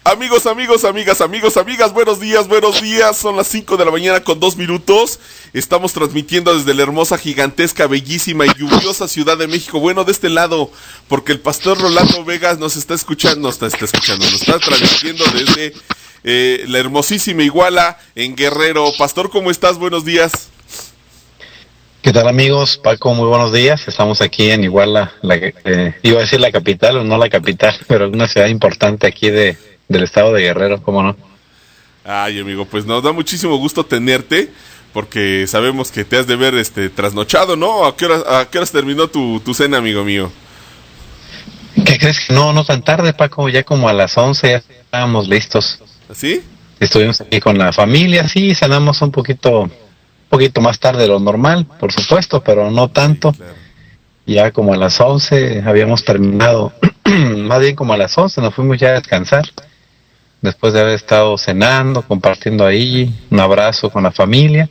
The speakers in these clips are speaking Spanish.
Amigos, amigas, buenos días. Son las 5 de la mañana con 2 minutos. Estamos transmitiendo desde la hermosa, gigantesca, bellísima y lluviosa Ciudad de México. Bueno, de este lado, porque el pastor Rolando Vegas nos está transmitiendo desde la hermosísima Iguala en Guerrero. Pastor, ¿cómo estás? Buenos días. ¿Qué tal, amigos? Paco, muy buenos días. Estamos aquí en Iguala, iba a decir la capital o no la capital, pero una ciudad importante aquí del estado de Guerrero, ¿cómo no? Ay, amigo, pues nos da muchísimo gusto tenerte, porque sabemos que te has de ver trasnochado, ¿no? ¿A qué horas terminó tu cena, amigo mío? ¿Qué crees? No tan tarde, Paco, ya como a las 11 ya estábamos listos. ¿Sí? Estuvimos aquí con la familia, sí, cenamos un poquito más tarde de lo normal, por supuesto, pero no tanto. Sí, claro. Ya como a las 11 habíamos terminado, más bien como a las 11 nos fuimos ya a descansar, después de haber estado cenando, compartiendo ahí, un abrazo con la familia,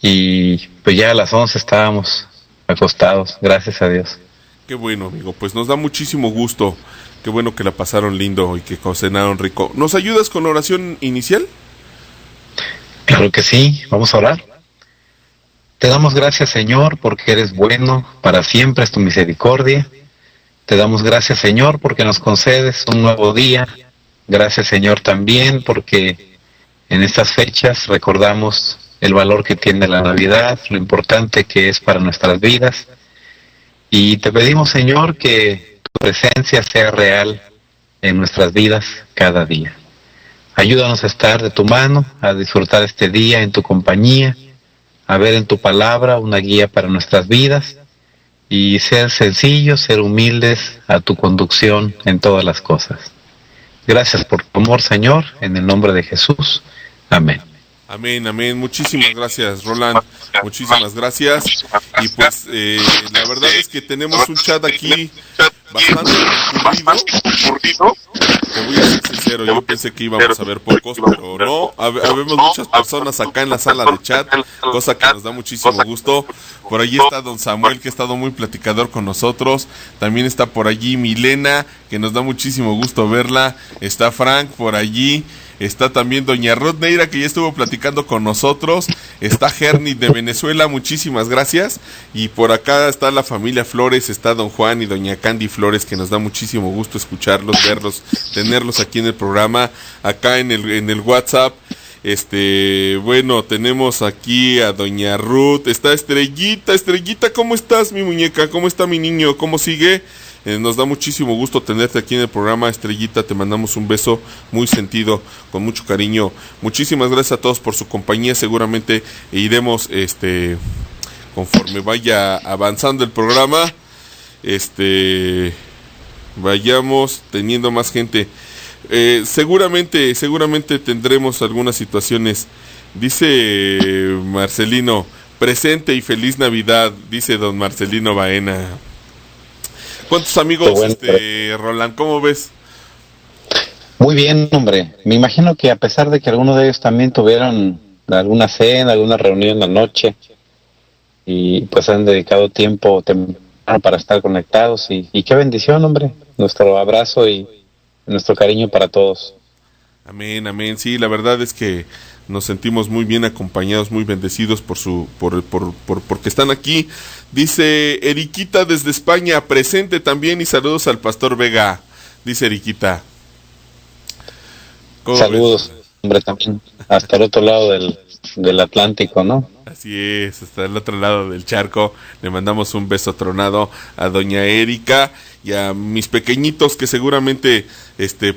y pues ya a las 11 estábamos acostados, gracias a Dios. Qué bueno, amigo, pues nos da muchísimo gusto. Qué bueno que la pasaron lindo y que cenaron rico. ¿Nos ayudas con la oración inicial? Claro que sí, vamos a orar. Te damos gracias, Señor, porque eres bueno, para siempre es tu misericordia. Te damos gracias, Señor, porque nos concedes un nuevo día. Gracias, Señor, también porque en estas fechas recordamos el valor que tiene la Navidad, lo importante que es para nuestras vidas. Y te pedimos, Señor, que tu presencia sea real en nuestras vidas cada día. Ayúdanos a estar de tu mano, a disfrutar este día en tu compañía, a ver en tu palabra una guía para nuestras vidas y ser sencillos, ser humildes a tu conducción en todas las cosas. Gracias por tu amor, Señor, en el nombre de Jesús. Amén. Amén, amén. Muchísimas gracias, Roland. Muchísimas gracias. Y pues la verdad es que tenemos un chat aquí bastante concurrido. Te voy a ser sincero, yo pensé que íbamos a ver pocos, pero no. Habemos muchas personas acá en la sala de chat, cosa que nos da muchísimo gusto. Por allí está don Samuel, que ha estado muy platicador con nosotros. También está por allí Milena, que nos da muchísimo gusto verla. Está Frank por allí. Está también doña Ruth Neira, que ya estuvo platicando con nosotros. Está Gerny de Venezuela, muchísimas gracias. Y por acá está la familia Flores, está don Juan y doña Candy Flores, que nos da muchísimo gusto escucharlos, verlos, tenerlos aquí en el programa. Acá en el WhatsApp, bueno, tenemos aquí a doña Ruth. Está Estrellita, ¿cómo estás, mi muñeca? ¿Cómo está mi niño? ¿Cómo sigue? Nos da muchísimo gusto tenerte aquí en el programa, Estrellita. Te mandamos un beso muy sentido, con mucho cariño. Muchísimas gracias a todos por su compañía. Seguramente iremos, conforme vaya avanzando el programa, vayamos teniendo más gente. Seguramente tendremos algunas situaciones. Dice Marcelino, presente y feliz Navidad, dice don Marcelino Baena. ¿Cuántos amigos, Roland? ¿Cómo ves? Muy bien, hombre. Me imagino que a pesar de que algunos de ellos también tuvieron alguna cena, alguna reunión en la noche, y pues han dedicado tiempo temprano para estar conectados, y qué bendición, hombre. Nuestro abrazo y nuestro cariño para todos. Amén, amén. Sí, la verdad es que nos sentimos muy bien acompañados, muy bendecidos porque están aquí. Dice Eriquita desde España, presente también, y saludos al pastor Vega, dice Eriquita. Saludos, hombre, también hasta el otro lado del Atlántico, ¿no? Así es, hasta el otro lado del charco. Le mandamos un beso tronado a doña Erika y a mis pequeñitos, que seguramente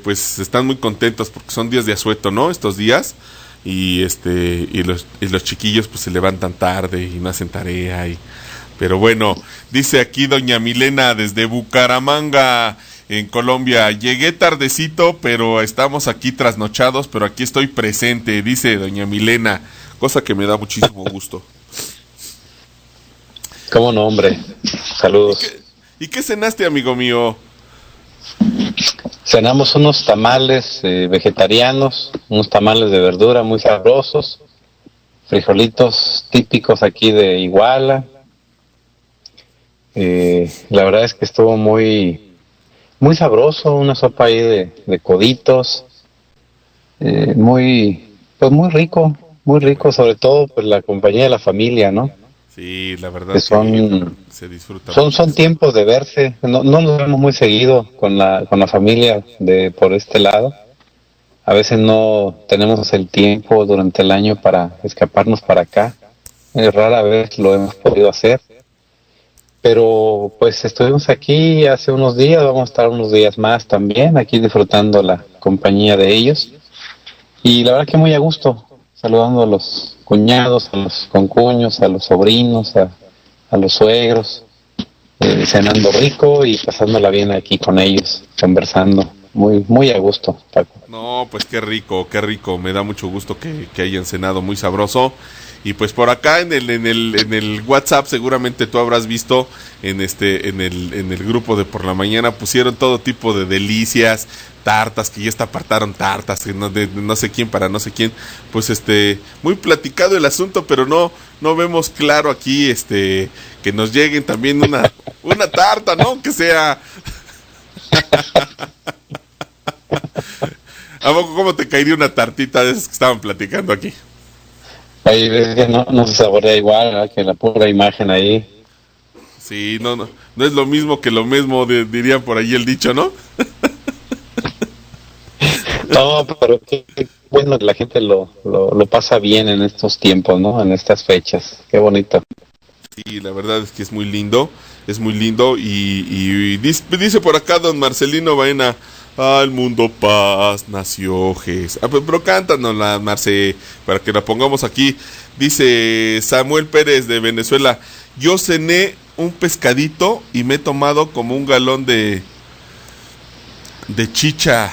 pues están muy contentos porque son días de asueto, ¿no? Estos días. Y los chiquillos pues se levantan tarde y no hacen tarea pero bueno, dice aquí doña Milena desde Bucaramanga, en Colombia: llegué tardecito, pero estamos aquí trasnochados, pero aquí estoy presente, dice doña Milena, cosa que me da muchísimo gusto. ¿Cómo no, hombre? Saludos. ¿Y qué cenaste, amigo mío? Cenamos unos tamales vegetarianos, unos tamales de verdura muy sabrosos, frijolitos típicos aquí de Iguala. La verdad es que estuvo muy sabroso, una sopa ahí de coditos, muy rico, sobre todo pues la compañía de la familia, ¿no? Sí, la verdad Que que se disfruta son muchísimo. tiempos de verse, no nos vemos muy seguido con la familia de por este lado. A veces no tenemos el tiempo durante el año para escaparnos para acá. Rara vez lo hemos podido hacer. Pero pues estuvimos aquí hace unos días, vamos a estar unos días más también, aquí disfrutando la compañía de ellos. Y la verdad que muy a gusto, saludando a los cuñados, a los concuños, a los sobrinos, a los suegros, cenando rico y pasándola bien aquí con ellos, conversando. Muy a gusto, Paco. No, pues qué rico, me da mucho gusto que hayan cenado muy sabroso. Y pues por acá en el WhatsApp seguramente tú habrás visto en el grupo de por la mañana pusieron todo tipo de delicias, tartas, que ya hasta apartaron tartas, que no, de no sé quién para no sé quién, pues muy platicado el asunto, pero no vemos claro aquí que nos lleguen también una tarta, ¿no? Que sea. ¿A poco cómo te caería una tartita de esas que estaban platicando aquí? Hay veces que no se saborea igual, ¿verdad? Que la pura imagen ahí. Sí, no es lo mismo que lo mismo, dirían por ahí el dicho, ¿no? No, pero qué bueno que la gente lo pasa bien en estos tiempos, ¿no? En estas fechas. Qué bonito. Sí, la verdad es que es muy lindo y dice por acá don Marcelino Baena, al mundo paz nació Jes. Pero cántanos la Marce, para que la pongamos aquí. Dice Samuel Pérez de Venezuela, yo cené un pescadito y me he tomado como un galón de chicha.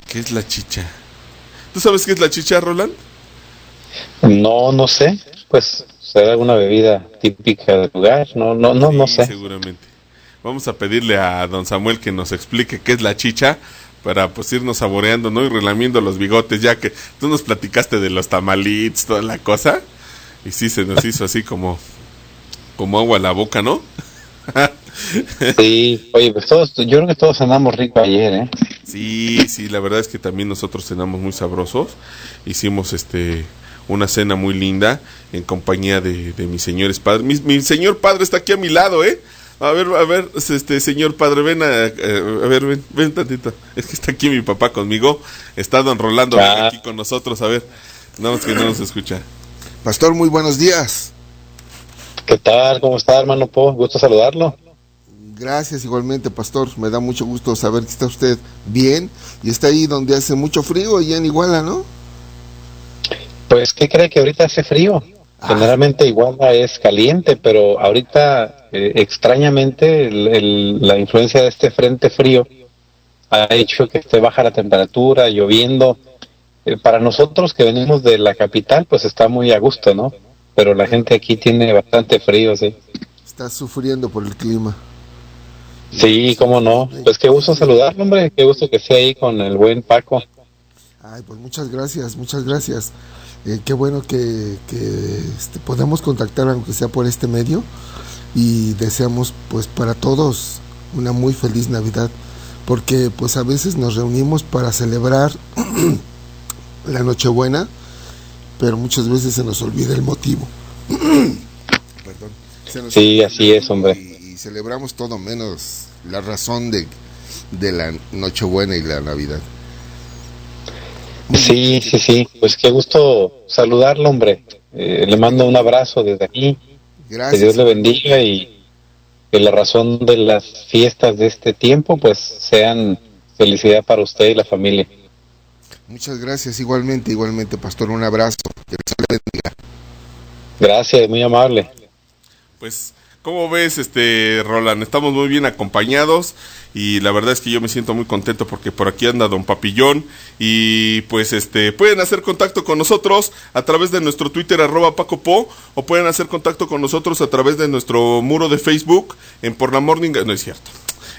¿Qué es la chicha? ¿Tú sabes qué es la chicha, Roland? No sé. Pues será alguna bebida típica del lugar. No Sí, sé. seguramente. Vamos a pedirle a don Samuel que nos explique qué es la chicha para pues irnos saboreando, ¿no? Y relamiendo los bigotes, ya que tú nos platicaste de los tamalitos, toda la cosa. Y sí, se nos hizo así como agua a la boca, ¿no? Sí, oye, pues yo creo que todos cenamos rico ayer, ¿eh? Sí, la verdad es que también nosotros cenamos muy sabrosos. Hicimos una cena muy linda en compañía de mis señores padres. Mi señor padre está aquí a mi lado, ¿eh? A ver, señor padre, ven a ver, ven tantito. Es que está aquí mi papá conmigo. Está don Rolando aquí con nosotros, a ver. No, es que no nos escucha. Pastor, muy buenos días. ¿Qué tal? ¿Cómo está, hermano Po? Gusto saludarlo. Gracias igualmente, pastor. Me da mucho gusto saber que está usted bien y está ahí donde hace mucho frío, allá en Iguala, ¿no? Pues, ¿qué cree que ahorita hace frío? Ah, Generalmente Iguala es caliente, pero ahorita, extrañamente, la influencia de este frente frío ha hecho que esté baja la temperatura, lloviendo. Para nosotros que venimos de la capital, pues está muy a gusto, ¿no? Pero la bueno, gente aquí tiene bastante frío, sí. está sufriendo por el clima. Sí, cómo no. Pues qué gusto Sí. saludarlo, hombre. Qué gusto que esté ahí con el buen Paco. Ay, pues muchas gracias, muchas gracias. Qué bueno que podamos contactar, aunque sea por este medio, y deseamos pues para todos una muy feliz Navidad, porque pues a veces nos reunimos para celebrar la Nochebuena, pero muchas veces se nos olvida el motivo. Perdón. Se nos Sí, olvida el así es, motivo hombre. y celebramos todo menos la razón de la Nochebuena y la Navidad. Muy bien. Sí. Pues qué gusto saludarlo, hombre. Le Que tenga mando un abrazo desde aquí. Que Dios gracias le bendiga igualmente. y que la razón de las fiestas de este tiempo, pues sean felicidad para usted y la familia. Muchas gracias igualmente, pastor. Un abrazo. Que Dios le bendiga. Gracias, muy amable. Pues, ¿cómo ves, Roland? Estamos muy bien acompañados y la verdad es que yo me siento muy contento porque por aquí anda don Papillón y pues, pueden hacer contacto con nosotros a través de nuestro Twitter @PacoPo o pueden hacer contacto con nosotros a través de nuestro muro de Facebook en Por la Morning, no es cierto,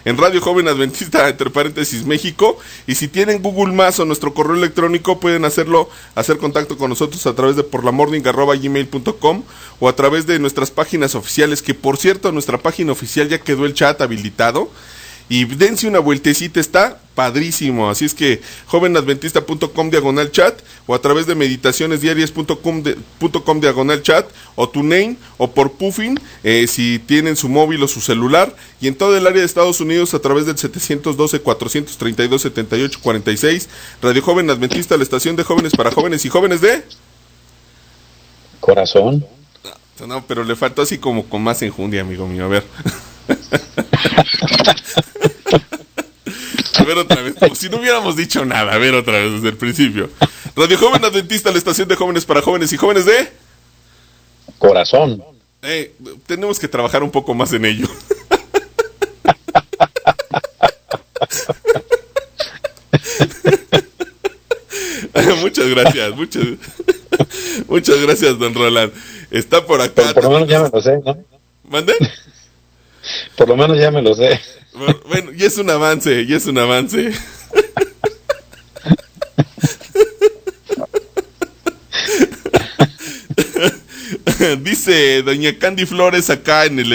en Radio Joven Adventista, entre paréntesis, México. Y si tienen Google Más o nuestro correo electrónico, pueden hacer contacto con nosotros a través de porlamorning@gmail.com o a través de nuestras páginas oficiales, que por cierto, nuestra página oficial ya quedó el chat habilitado. y dense una vueltecita, está padrísimo. Así es que jovenadventista.com/chat o a través de meditacionesdiarias.com/chat o TuneIn o por Puffin, si tienen su móvil o su celular, y en todo el área de Estados Unidos a través del 712-432-7846. Radio Joven Adventista, la estación de jóvenes para jóvenes y jóvenes de corazón. No, pero le faltó así como con más enjundia, amigo mío. A ver. A ver otra vez, como si no hubiéramos dicho nada. A ver otra vez desde el principio. Radio Joven Adventista, la estación de jóvenes para jóvenes y jóvenes de corazón. Tenemos que trabajar un poco más en ello. Muchas gracias, muchas gracias, don Roland. Está por acá. Pero por lo menos ya me lo sé, ¿no? ¿Mande? Por lo menos ya me lo sé. Bueno, ya es un avance, Dice doña Candy Flores acá en el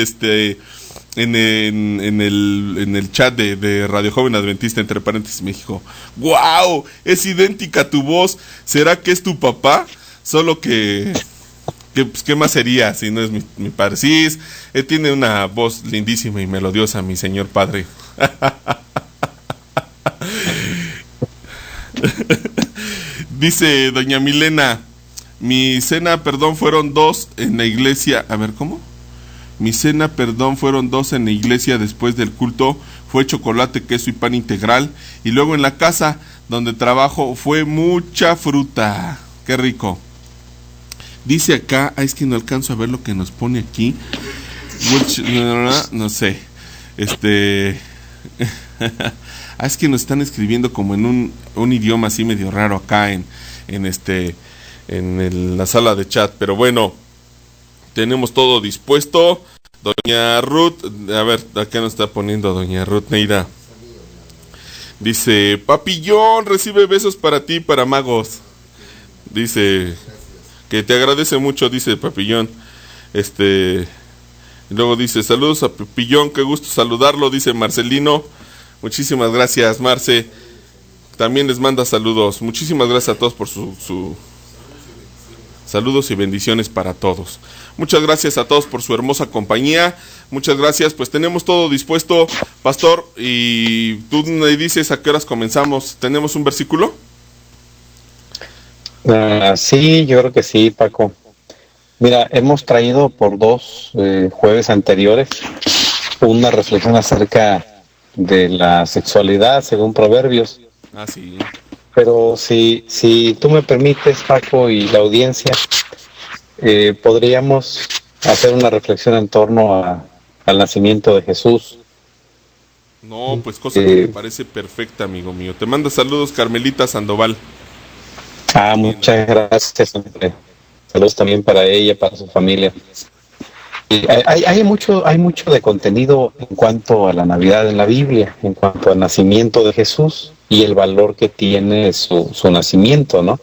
en el chat de Radio Joven Adventista, entre paréntesis, México. ¡Guau! Es idéntica a tu voz. ¿Será que es tu papá? Solo que pues, ¿qué más sería si no es mi padre? Sí, tiene una voz lindísima y melodiosa, mi señor padre. Dice doña Milena, mi cena, perdón, fueron 2 en la iglesia. A ver, ¿cómo? Mi cena, perdón, fueron 2 en la iglesia después del culto. Fue chocolate, queso y pan integral. Y luego en la casa donde trabajo fue mucha fruta. ¡Qué rico! Dice acá, es que no alcanzo a ver lo que nos pone aquí. No sé. Es que nos están escribiendo como en un idioma así medio raro acá en la sala de chat. Pero bueno, tenemos todo dispuesto. Doña Ruth, a ver, acá nos está poniendo doña Ruth Neira. Dice, papillón, recibe besos para ti, para magos. Dice que te agradece mucho, dice Papillón. Y luego dice, saludos a Papillón, qué gusto saludarlo, dice Marcelino. Muchísimas gracias, Marce. También les manda saludos. Muchísimas gracias a todos por su saludos y bendiciones para todos. Muchas gracias a todos por su hermosa compañía. Muchas gracias. Pues tenemos todo dispuesto, pastor. Y tú me dices a qué horas comenzamos. ¿Tenemos un versículo? Sí, yo creo que sí, Paco. Mira, hemos traído por 2 jueves anteriores una reflexión acerca de la sexualidad según Proverbios. Sí. Pero si tú me permites, Paco, y la audiencia, podríamos hacer una reflexión en torno al nacimiento de Jesús. No, pues cosa que me parece perfecta, amigo mío. Te manda saludos Carmelita Sandoval. Muchas gracias. Saludos también para ella, para su familia. Hay mucho de contenido en cuanto a la Navidad en la Biblia, en cuanto al nacimiento de Jesús y el valor que tiene su nacimiento, ¿no?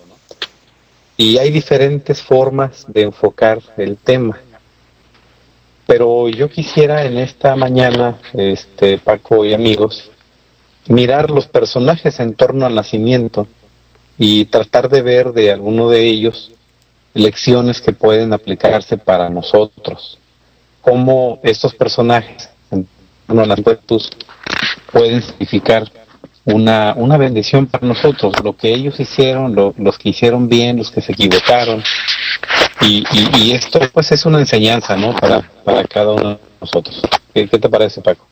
Y hay diferentes formas de enfocar el tema. Pero yo quisiera en esta mañana, Paco y amigos, mirar los personajes en torno al nacimiento y tratar de ver de alguno de ellos lecciones que pueden aplicarse para nosotros. Cómo estos personajes en torno a las virtudes pueden significar una bendición para nosotros, lo que ellos hicieron, los que hicieron bien, los que se equivocaron, y esto pues es una enseñanza, ¿no? Para cada uno de nosotros. ¿Qué te parece, Paco?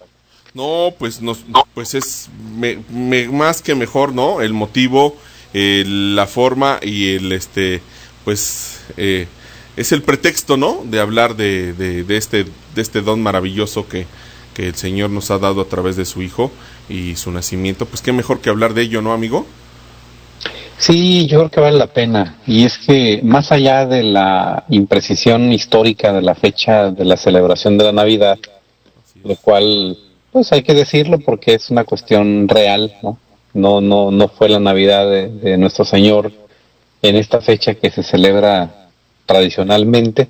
No, pues es más que mejor, ¿no? El motivo, la forma y es el pretexto, ¿no? De hablar de este don maravilloso que el Señor nos ha dado a través de su Hijo y su nacimiento. Pues qué mejor que hablar de ello, ¿no, amigo? Sí, yo creo que vale la pena. Y es que más allá de la imprecisión histórica de la fecha de la celebración de la Navidad, lo cual, pues hay que decirlo porque es una cuestión real, ¿no? No fue la Navidad de nuestro Señor en esta fecha que se celebra tradicionalmente.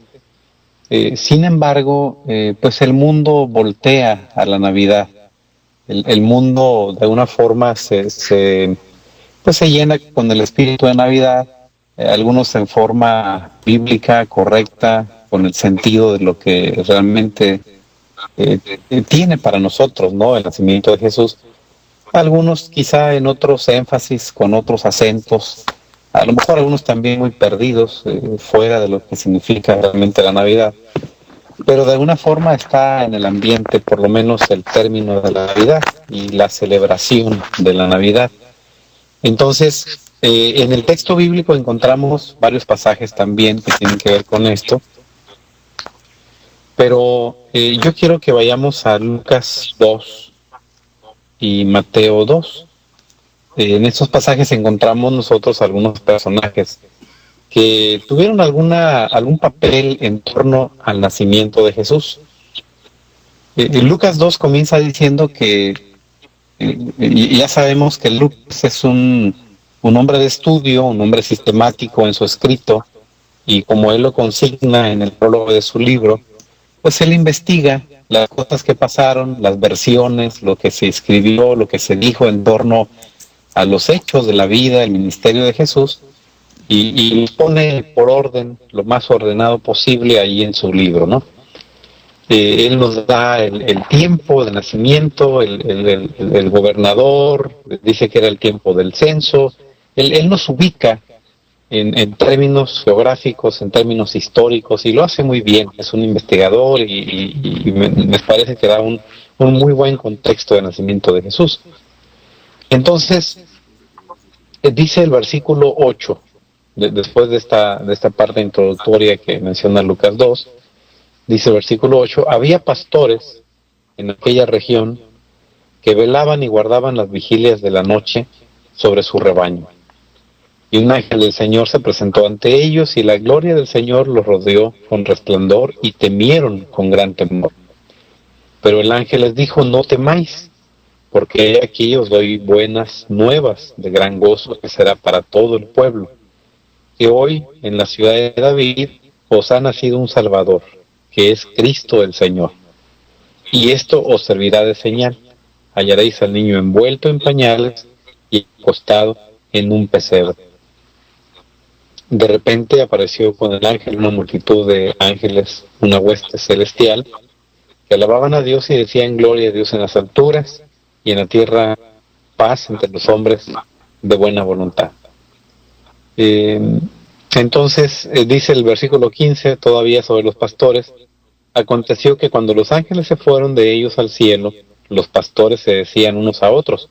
Sin embargo, pues el mundo voltea a la Navidad el mundo de alguna forma pues se llena con el espíritu de Navidad, algunos en forma bíblica, correcta, con el sentido de lo que realmente tiene para nosotros, ¿no? El nacimiento de Jesús. Algunos quizá en otros énfasis, con otros acentos, a lo mejor algunos también muy perdidos, fuera de lo que significa realmente la Navidad. Pero de alguna forma está en el ambiente, por lo menos, el término de la Navidad y la celebración de la Navidad. Entonces, en el texto bíblico encontramos varios pasajes también que tienen que ver con esto, pero yo quiero que vayamos a Lucas 2 y Mateo 2. En estos pasajes encontramos nosotros algunos personajes que tuvieron algún papel en torno al nacimiento de Jesús. Lucas 2 comienza diciendo que y ya sabemos que Lucas es un hombre de estudio, un hombre sistemático en su escrito, y como él lo consigna en el prólogo de su libro, pues él investiga las cosas que pasaron, las versiones, lo que se escribió, lo que se dijo en torno a los hechos de la vida, el ministerio de Jesús, y pone por orden, lo más ordenado posible ahí en su libro, ¿no? Él nos da el tiempo de nacimiento, el gobernador, dice que era el tiempo del censo. Él nos ubica en términos geográficos, en términos históricos, y lo hace muy bien. Es un investigador y me parece que da un muy buen contexto de nacimiento de Jesús. Entonces, dice el versículo 8, después de esta parte introductoria que menciona Lucas 2, dice el versículo 8, había pastores en aquella región que velaban y guardaban las vigilias de la noche sobre su rebaño. Y un ángel del Señor se presentó ante ellos, y la gloria del Señor los rodeó con resplandor, y temieron con gran temor. Pero el ángel les dijo, no temáis, porque aquí os doy buenas nuevas de gran gozo que será para todo el pueblo, que hoy en la ciudad de David os ha nacido un Salvador, que es Cristo el Señor. Y esto os servirá de señal: hallaréis al niño envuelto en pañales y acostado en un pesebre. De repente apareció con el ángel una multitud de ángeles, una hueste celestial, que alababan a Dios y decían: gloria a Dios en las alturas, y en la tierra paz entre los hombres de buena voluntad. Entonces dice el versículo 15 todavía sobre los pastores: aconteció que cuando los ángeles se fueron de ellos al cielo, los pastores se decían unos a otros: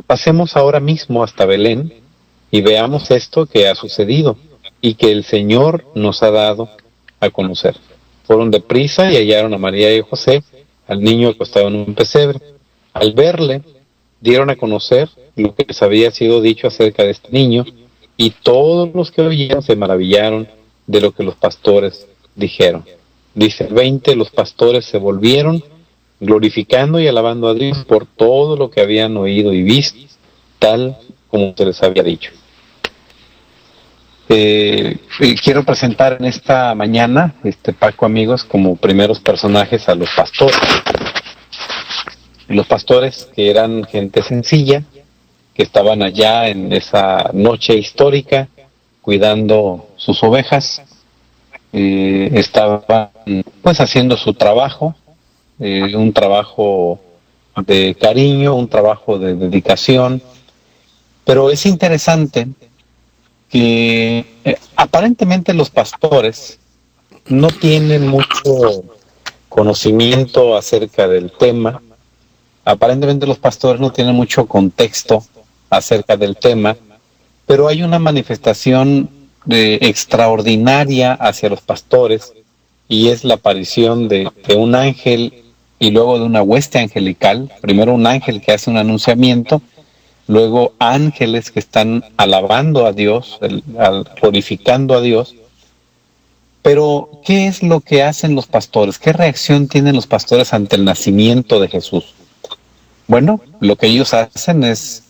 pasemos ahora mismo hasta Belén y veamos esto que ha sucedido y que el Señor nos ha dado a conocer. Fueron deprisa y hallaron a María y a José, al niño acostado en un pesebre. Al verle, dieron a conocer lo que les había sido dicho acerca de este niño, y todos los que oyeron se maravillaron de lo que los pastores dijeron. Dice el 20, los pastores se volvieron, glorificando y alabando a Dios por todo lo que habían oído y visto, tal como se les había dicho. Quiero presentar en esta mañana, Paco, amigos, como primeros personajes a los pastores. Los pastores, que eran gente sencilla, que estaban allá en esa noche histórica, cuidando sus ovejas, estaban pues haciendo su trabajo, un trabajo de cariño, un trabajo de dedicación. Pero es interesante que aparentemente los pastores no tienen mucho conocimiento acerca del tema. Aparentemente los pastores no tienen mucho contexto acerca del tema, pero hay una manifestación extraordinaria hacia los pastores, y es la aparición de un ángel y luego de una hueste angelical. Primero un ángel que hace un anunciamiento, luego ángeles que están alabando a Dios, glorificando a Dios. Pero, ¿qué es lo que hacen los pastores? ¿Qué reacción tienen los pastores ante el nacimiento de Jesús? Bueno, lo que ellos hacen es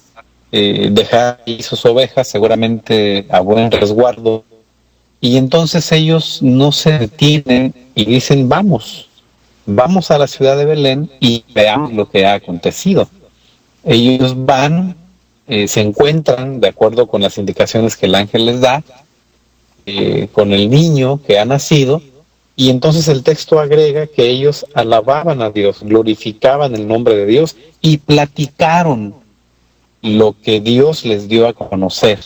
dejar ahí sus ovejas, seguramente a buen resguardo, y entonces ellos no se detienen y dicen: vamos, vamos a la ciudad de Belén y veamos lo que ha acontecido. Ellos van, se encuentran, de acuerdo con las indicaciones que el ángel les da, con el niño que ha nacido, y entonces el texto agrega que ellos alababan a Dios, glorificaban el nombre de Dios y platicaron lo que Dios les dio a conocer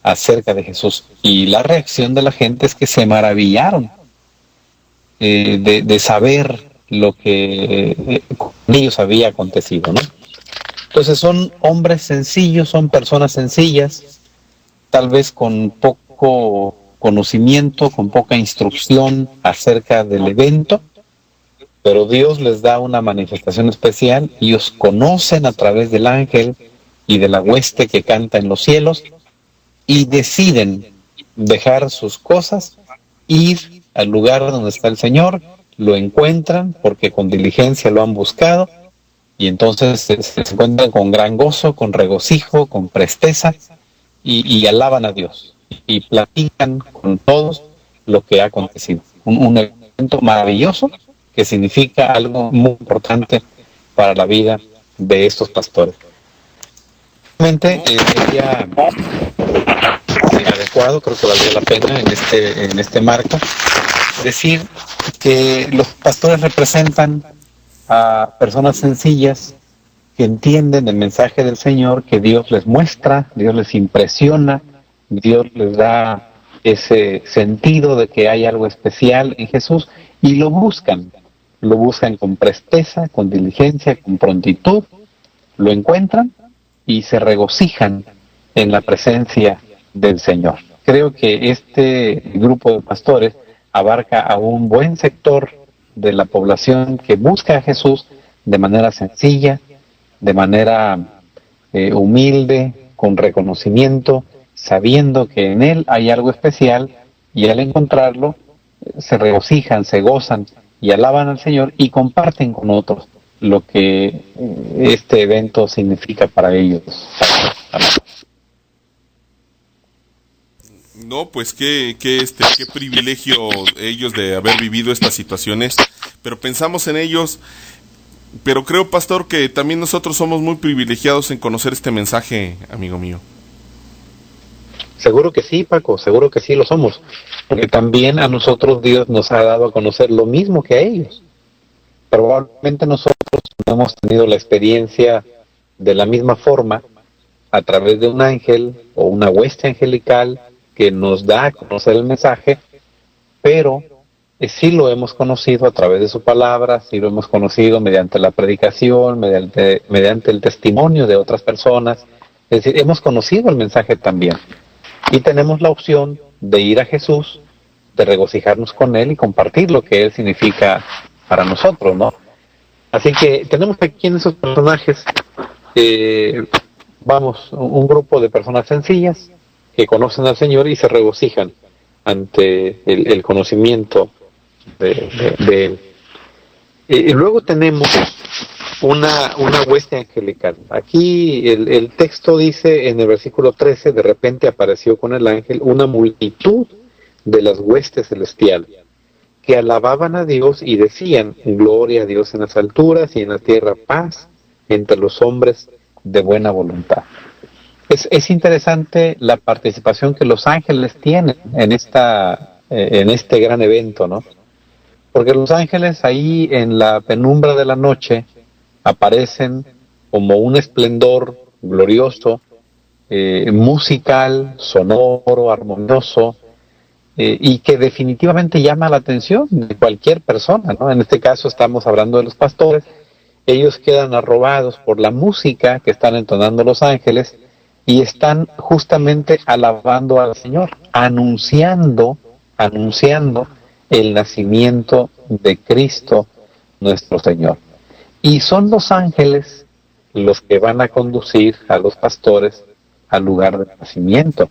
acerca de Jesús. Y la reacción de la gente es que se maravillaron de saber lo que con ellos había acontecido, ¿no? Entonces son hombres sencillos, son personas sencillas, tal vez con poco conocimiento, con poca instrucción acerca del evento, pero Dios les da una manifestación especial. Ellos conocen a través del ángel y de la hueste que canta en los cielos y deciden dejar sus cosas, ir al lugar donde está el Señor, lo encuentran porque con diligencia lo han buscado, y entonces se encuentran con gran gozo, con regocijo, con presteza, y alaban a Dios y platican con todos lo que ha acontecido. Un evento maravilloso que significa algo muy importante para la vida de estos pastores. Realmente sería adecuado, creo que valdría la pena en este marco, decir que los pastores representan a personas sencillas que entienden el mensaje del Señor, que Dios les muestra, Dios les impresiona, Dios les da ese sentido de que hay algo especial en Jesús, y lo buscan con presteza, con diligencia, con prontitud, lo encuentran y se regocijan en la presencia del Señor. Creo que este grupo de pastores abarca a un buen sector de la población que busca a Jesús de manera sencilla, de manera humilde, con reconocimiento, sabiendo que en Él hay algo especial, y al encontrarlo se regocijan, se gozan y alaban al Señor y comparten con otros lo que este evento significa para ellos. No, pues qué privilegio ellos de haber vivido estas situaciones, pero pensamos en ellos, pero creo, pastor, que también nosotros somos muy privilegiados en conocer este mensaje, amigo mío. Seguro que sí, Paco, seguro que sí lo somos, porque también a nosotros Dios nos ha dado a conocer lo mismo que a ellos. Probablemente nosotros no hemos tenido la experiencia de la misma forma a través de un ángel o una hueste angelical que nos da a conocer el mensaje, pero sí lo hemos conocido a través de su palabra, sí lo hemos conocido mediante la predicación, mediante el testimonio de otras personas. Es decir, hemos conocido el mensaje también. Y tenemos la opción de ir a Jesús, de regocijarnos con Él y compartir lo que Él significa para nosotros, ¿no? Así que tenemos aquí en esos personajes, un grupo de personas sencillas que conocen al Señor y se regocijan ante el conocimiento de Él. Y luego tenemos una hueste angelical. Aquí el texto dice en el versículo 13, de repente apareció con el ángel una multitud de las huestes celestiales que alababan a Dios y decían: gloria a Dios en las alturas y en la tierra paz entre los hombres de buena voluntad. Es interesante la participación que los ángeles tienen en este gran evento, ¿no? Porque los ángeles ahí en la penumbra de la noche aparecen como un esplendor glorioso, musical, sonoro, armonioso, y que definitivamente llama la atención de cualquier persona, ¿no? En este caso estamos hablando de los pastores. Ellos quedan arrobados por la música que están entonando los ángeles y están justamente alabando al Señor, anunciando el nacimiento de Cristo nuestro Señor. Y son los ángeles los que van a conducir a los pastores al lugar del nacimiento.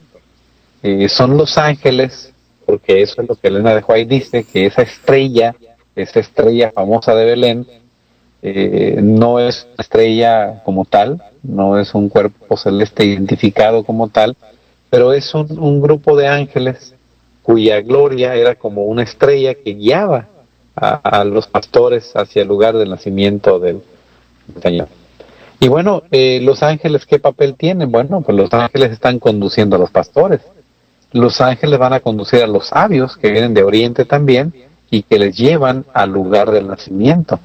Son los ángeles, porque eso es lo que Elena de White dice, que esa estrella famosa de Belén, no es una estrella como tal, no es un cuerpo celeste identificado como tal, pero es un grupo de ángeles cuya gloria era como una estrella que guiaba a los pastores hacia el lugar del nacimiento del Señor. Y bueno, los ángeles, ¿qué papel tienen? Bueno, pues los ángeles están conduciendo a los pastores. Los ángeles van a conducir a los sabios que vienen de Oriente también y que les llevan al lugar del nacimiento.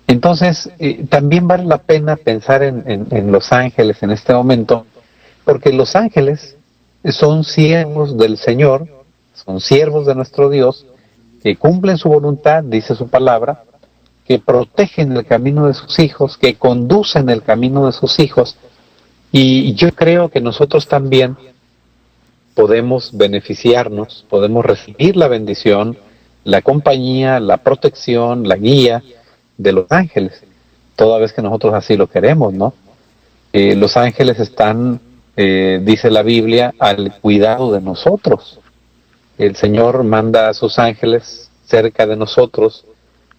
Entonces, también vale la pena pensar en los ángeles en este momento, porque los ángeles son siervos del Señor, son siervos de nuestro Dios, que cumplen su voluntad, dice su palabra, que protegen el camino de sus hijos, que conducen el camino de sus hijos, y yo creo que nosotros también podemos beneficiarnos, podemos recibir la bendición, la compañía, la protección, la guía de los ángeles, toda vez que nosotros así lo queremos, ¿no? Los ángeles están, dice la Biblia, al cuidado de nosotros. El Señor manda a sus ángeles cerca de nosotros,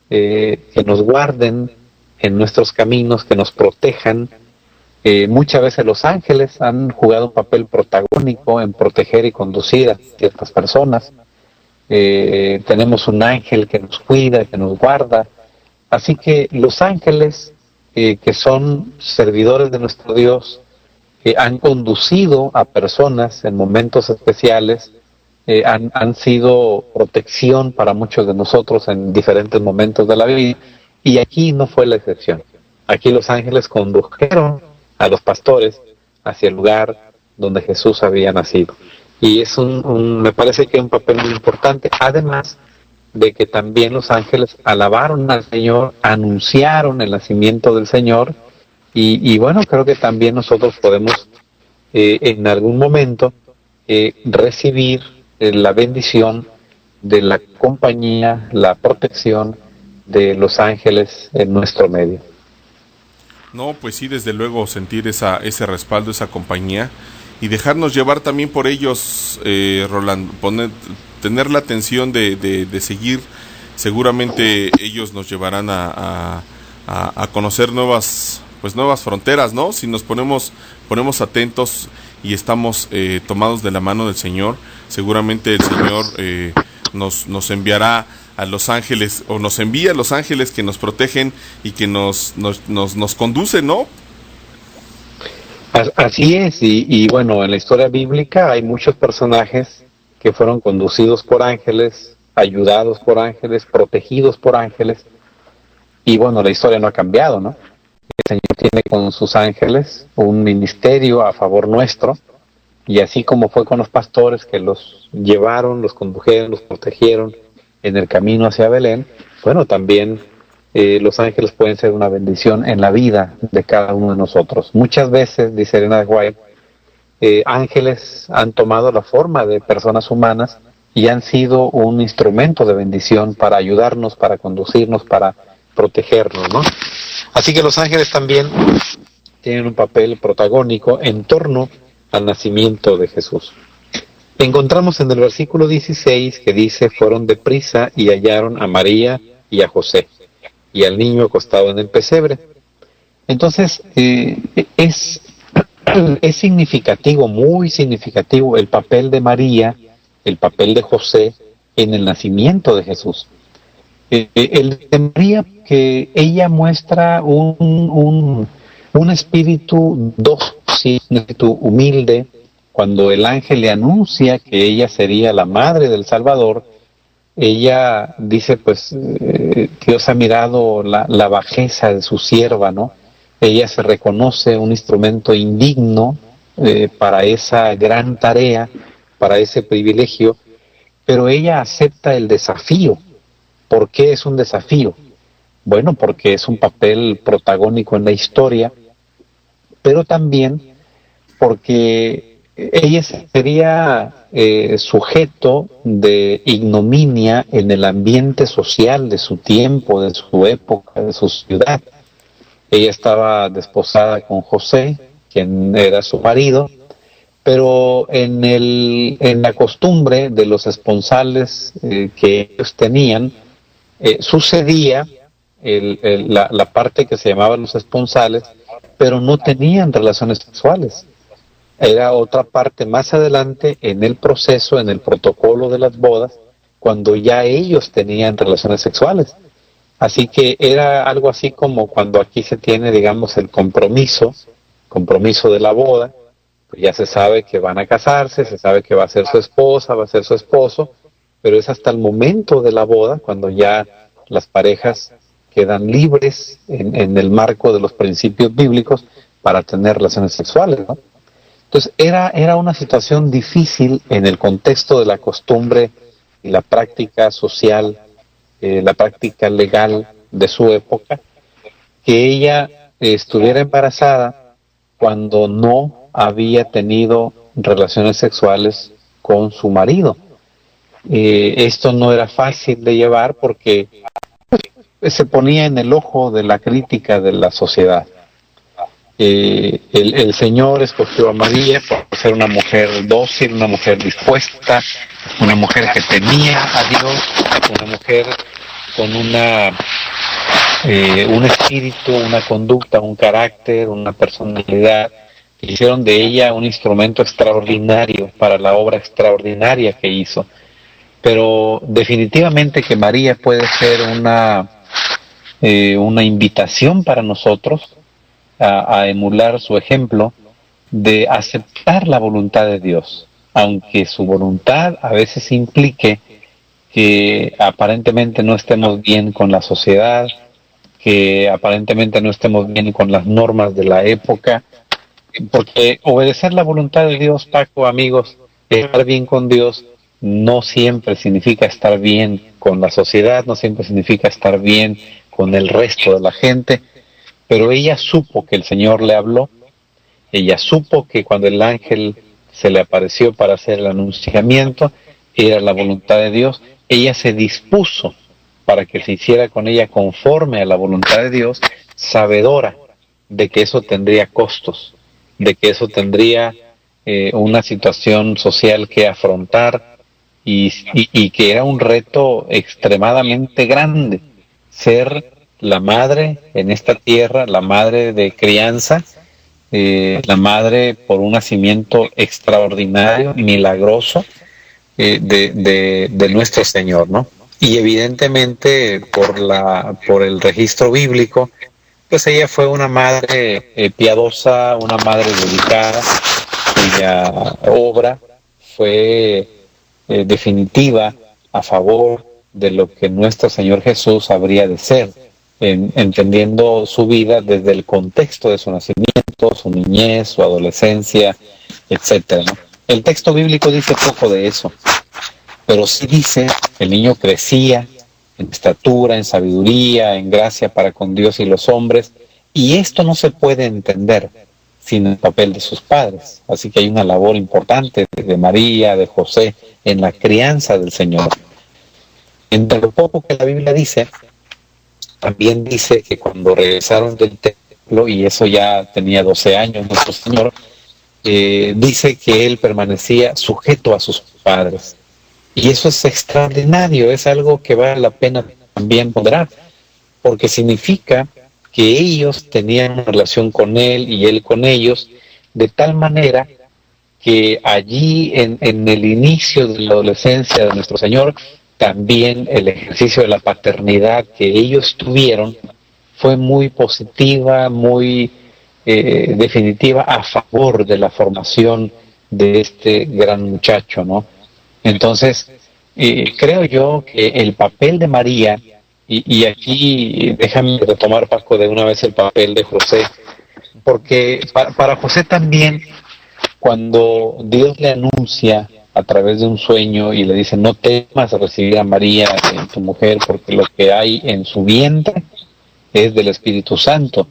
que nos guarden en nuestros caminos, que nos protejan. Muchas veces los ángeles han jugado un papel protagónico en proteger y conducir a ciertas personas. Tenemos un ángel que nos cuida, que nos guarda. Así que los ángeles, que son servidores de nuestro Dios, han conducido a personas en momentos especiales, han sido protección para muchos de nosotros en diferentes momentos de la vida, y aquí no fue la excepción. Aquí los ángeles condujeron a los pastores hacia el lugar donde Jesús había nacido. Y es me parece que es un papel muy importante, además de que también los ángeles alabaron al Señor, anunciaron el nacimiento del Señor, y bueno, creo que también nosotros podemos en algún momento recibir la bendición de la compañía, la protección de los ángeles en nuestro medio. No, pues sí, desde luego sentir ese respaldo, esa compañía, y dejarnos llevar también por ellos, Roland, tener la atención de seguir. Seguramente ellos nos llevarán a conocer nuevas fronteras, ¿no? Si nos ponemos atentos y estamos tomados de la mano del Señor, seguramente el Señor nos enviará a los ángeles, o nos envía a los ángeles que nos protegen y que nos conducen, ¿no? Así es, y bueno, en la historia bíblica hay muchos personajes que fueron conducidos por ángeles, ayudados por ángeles, protegidos por ángeles, y bueno, la historia no ha cambiado, ¿no? El Señor tiene con sus ángeles un ministerio a favor nuestro, y así como fue con los pastores que los llevaron, los condujeron, los protegieron en el camino hacia Belén, bueno, también los ángeles pueden ser una bendición en la vida de cada uno de nosotros. Muchas veces, dice Elena de White, ángeles han tomado la forma de personas humanas y han sido un instrumento de bendición para ayudarnos, para conducirnos, para protegernos, ¿no? Así que los ángeles también tienen un papel protagónico en torno al nacimiento de Jesús. Encontramos en el versículo 16 que dice: fueron deprisa y hallaron a María y a José y al niño acostado en el pesebre. Entonces, es significativo, muy significativo, el papel de María, el papel de José en el nacimiento de Jesús. El de María, que ella muestra un espíritu dócil, un espíritu humilde. Cuando el ángel le anuncia que ella sería la madre del Salvador, ella dice, pues, Dios ha mirado la bajeza de su sierva, ¿no? Ella se reconoce un instrumento indigno para esa gran tarea, para ese privilegio, pero ella acepta el desafío. ¿Por qué es un desafío? Bueno, porque es un papel protagónico en la historia, pero también porque ella sería sujeto de ignominia en el ambiente social de su tiempo, de su época, de su ciudad. Ella estaba desposada con José, quien era su marido, pero en la costumbre de los esponsales que ellos tenían, sucedía la parte que se llamaba los esponsales, pero no tenían relaciones sexuales. Era otra parte más adelante en el proceso, en el protocolo de las bodas, cuando ya ellos tenían relaciones sexuales. Así que era algo así como cuando aquí se tiene, digamos, el compromiso de la boda, pues ya se sabe que van a casarse, se sabe que va a ser su esposa, va a ser su esposo, pero es hasta el momento de la boda cuando ya las parejas quedan libres en el marco de los principios bíblicos para tener relaciones sexuales, ¿no? Entonces era una situación difícil en el contexto de la costumbre y la práctica social, la práctica legal de su época, que ella estuviera embarazada cuando no había tenido relaciones sexuales con su marido. Esto no era fácil de llevar porque se ponía en el ojo de la crítica de la sociedad. El Señor escogió a María por ser una mujer dócil, una mujer dispuesta, una mujer que temía a Dios, una mujer con un espíritu, una conducta, un carácter, una personalidad, que hicieron de ella un instrumento extraordinario para la obra extraordinaria que hizo. Pero definitivamente que María puede ser una invitación para nosotros a emular su ejemplo de aceptar la voluntad de Dios, aunque su voluntad a veces implique que aparentemente no estemos bien con la sociedad, que aparentemente no estemos bien con las normas de la época, porque obedecer la voluntad de Dios, Paco, amigos, estar bien con Dios, no siempre significa estar bien con la sociedad, no siempre significa estar bien con el resto de la gente, pero ella supo que el Señor le habló, ella supo que cuando el ángel se le apareció para hacer el anunciamiento, era la voluntad de Dios, ella se dispuso para que se hiciera con ella conforme a la voluntad de Dios, sabedora de que eso tendría costos, de que eso tendría una situación social que afrontar y que era un reto extremadamente grande, ser la madre en esta tierra, la madre de crianza, la madre por un nacimiento extraordinario, milagroso, de nuestro Señor, ¿no? Y evidentemente por el registro bíblico, pues ella fue una madre piadosa, una madre dedicada, cuya obra fue definitiva a favor de lo que nuestro Señor Jesús habría de ser, entendiendo su vida desde el contexto de su nacimiento, su niñez, su adolescencia, etcétera, ¿no? El texto bíblico dice poco de eso, pero sí dice que el niño crecía en estatura, en sabiduría, en gracia para con Dios y los hombres, y esto no se puede entender sin el papel de sus padres. Así que hay una labor importante de María, de José, en la crianza del Señor. Entre lo poco que la Biblia dice, también dice que cuando regresaron del templo, y eso ya tenía 12 años nuestro Señor, dice que él permanecía sujeto a sus padres. Y eso es extraordinario, es algo que vale la pena también ponderar, porque significa que ellos tenían una relación con él y él con ellos, de tal manera que allí en el inicio de la adolescencia de nuestro Señor, también el ejercicio de la paternidad que ellos tuvieron fue muy positiva, muy definitiva a favor de la formación de este gran muchacho, ¿no? Entonces, creo yo que el papel de María, y aquí déjame retomar, Paco, de una vez el papel de José, porque para José también, cuando Dios le anuncia a través de un sueño y le dice, no temas recibir a María, tu mujer, porque lo que hay en su vientre es del Espíritu Santo.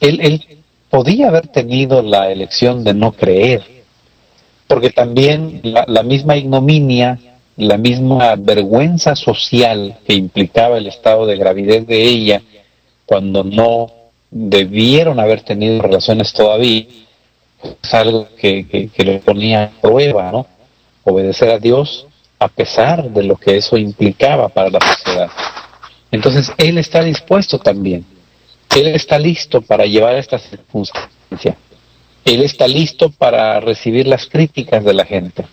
Él podía haber tenido la elección de no creer, porque también la misma ignominia, la misma vergüenza social que implicaba el estado de gravidez de ella, cuando no debieron haber tenido relaciones todavía, es algo que le ponía a prueba, ¿no? Obedecer a Dios a pesar de lo que eso implicaba para la sociedad. Entonces, él está dispuesto también. Él está listo para llevar esta circunstancia. Él está listo para recibir las críticas de la gente.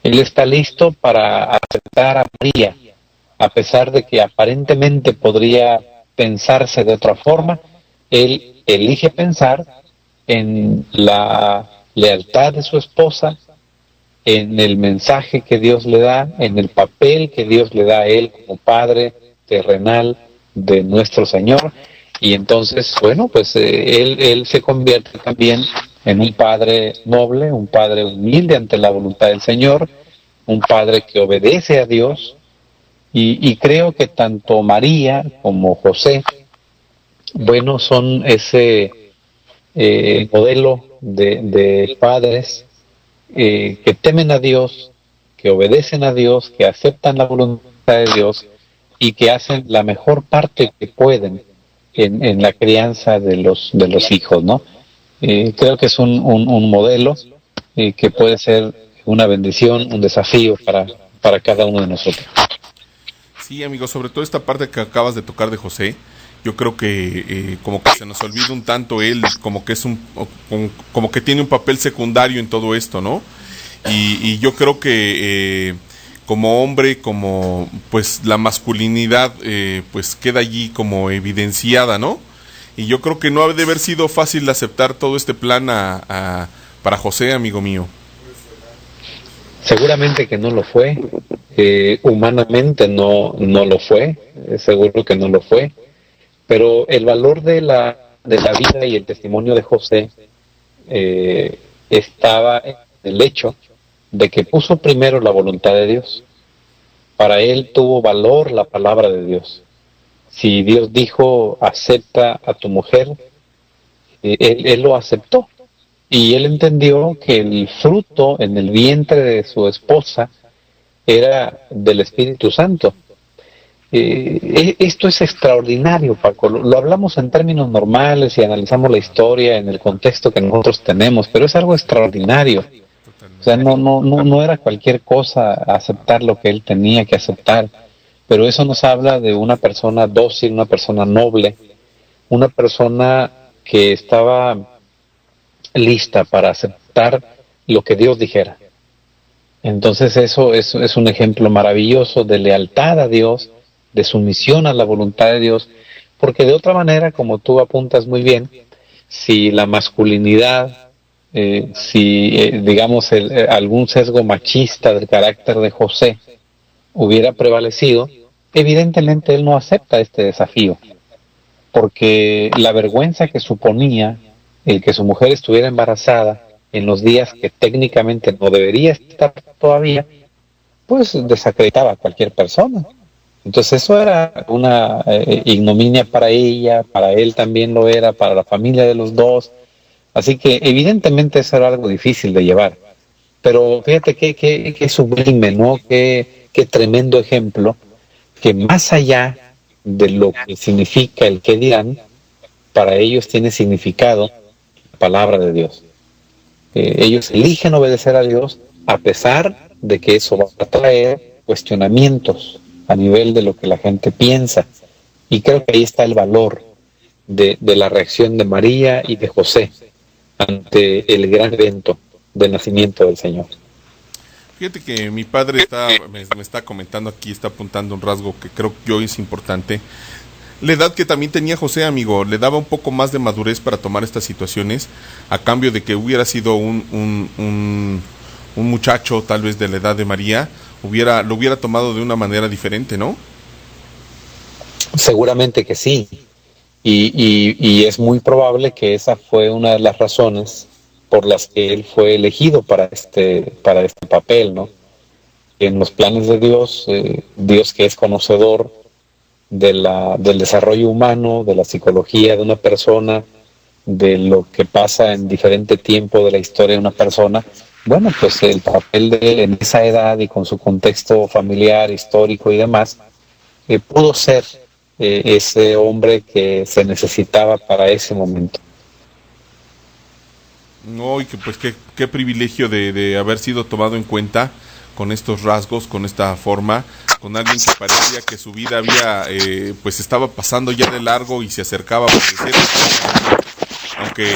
Él está listo para aceptar a María, a pesar de que aparentemente podría pensarse de otra forma. Él elige pensar en la lealtad de su esposa, en el mensaje que Dios le da, en el papel que Dios le da a él como padre terrenal de nuestro Señor. Y entonces, bueno, pues él se convierte también en un padre noble, un padre humilde ante la voluntad del Señor, un padre que obedece a Dios. Y creo que tanto María como José, bueno, son ese modelo de padres que temen a Dios, que obedecen a Dios, que aceptan la voluntad de Dios y que hacen la mejor parte que pueden en la crianza de los hijos, ¿no? Creo que es un modelo que puede ser una bendición, un desafío para cada uno de nosotros. Sí, amigo, sobre todo esta parte que acabas de tocar de José, yo creo que como que se nos olvida un tanto él, como que es como que tiene un papel secundario en todo esto, ¿no? Y yo creo que como hombre, como pues la masculinidad pues queda allí como evidenciada, ¿no? Y yo creo que no ha de haber sido fácil aceptar todo este plan para José, amigo mío. Seguramente que no lo fue, humanamente no lo fue, seguro que no lo fue, pero el valor de la vida y el testimonio de José estaba en el hecho de que puso primero la voluntad de Dios. Para él tuvo valor la palabra de Dios. Si Dios dijo, acepta a tu mujer, él lo aceptó. Y él entendió que el fruto en el vientre de su esposa era del Espíritu Santo. Esto es extraordinario, Paco. Lo hablamos en términos normales y analizamos la historia en el contexto que nosotros tenemos, pero es algo extraordinario. O sea, no era cualquier cosa aceptar lo que él tenía que aceptar, pero eso nos habla de una persona dócil, una persona noble, una persona que estaba lista para aceptar lo que Dios dijera. Entonces eso es un ejemplo maravilloso de lealtad a Dios, de sumisión a la voluntad de Dios, porque de otra manera, como tú apuntas muy bien, si la masculinidad, digamos algún sesgo machista del carácter de José hubiera prevalecido, evidentemente él no acepta este desafío, porque la vergüenza que suponía el que su mujer estuviera embarazada en los días que técnicamente no debería estar todavía, pues desacreditaba a cualquier persona. Entonces eso era una ignominia para ella, para él también lo era, para la familia de los dos. Así que evidentemente eso era algo difícil de llevar. Pero fíjate qué sublime, ¿no? Qué tremendo ejemplo, que más allá de lo que significa el qué dirán, para ellos tiene significado la palabra de Dios. Ellos eligen obedecer a Dios a pesar de que eso va a traer cuestionamientos a nivel de lo que la gente piensa. Y creo que ahí está el valor de la reacción de María y de José ante el gran evento del nacimiento del Señor. Fíjate que mi padre me está comentando aquí, está apuntando un rasgo que creo que hoy es importante. La edad que también tenía José, amigo, le daba un poco más de madurez para tomar estas situaciones, a cambio de que hubiera sido un muchacho tal vez de la edad de María, lo hubiera tomado de una manera diferente, ¿no? Seguramente que sí, y es muy probable que esa fue una de las razones por las que él fue elegido para este papel, ¿no? En los planes de Dios, Dios que es conocedor del desarrollo humano, de la psicología de una persona, de lo que pasa en diferente tiempo de la historia de una persona. Bueno, pues el papel de él en esa edad y con su contexto familiar, histórico y demás, pudo ser ese hombre que se necesitaba para ese momento. No, y que pues qué privilegio de haber sido tomado en cuenta con estos rasgos, con esta forma, con alguien que parecía que su vida había, pues estaba pasando ya de largo y se acercaba a padecer, aunque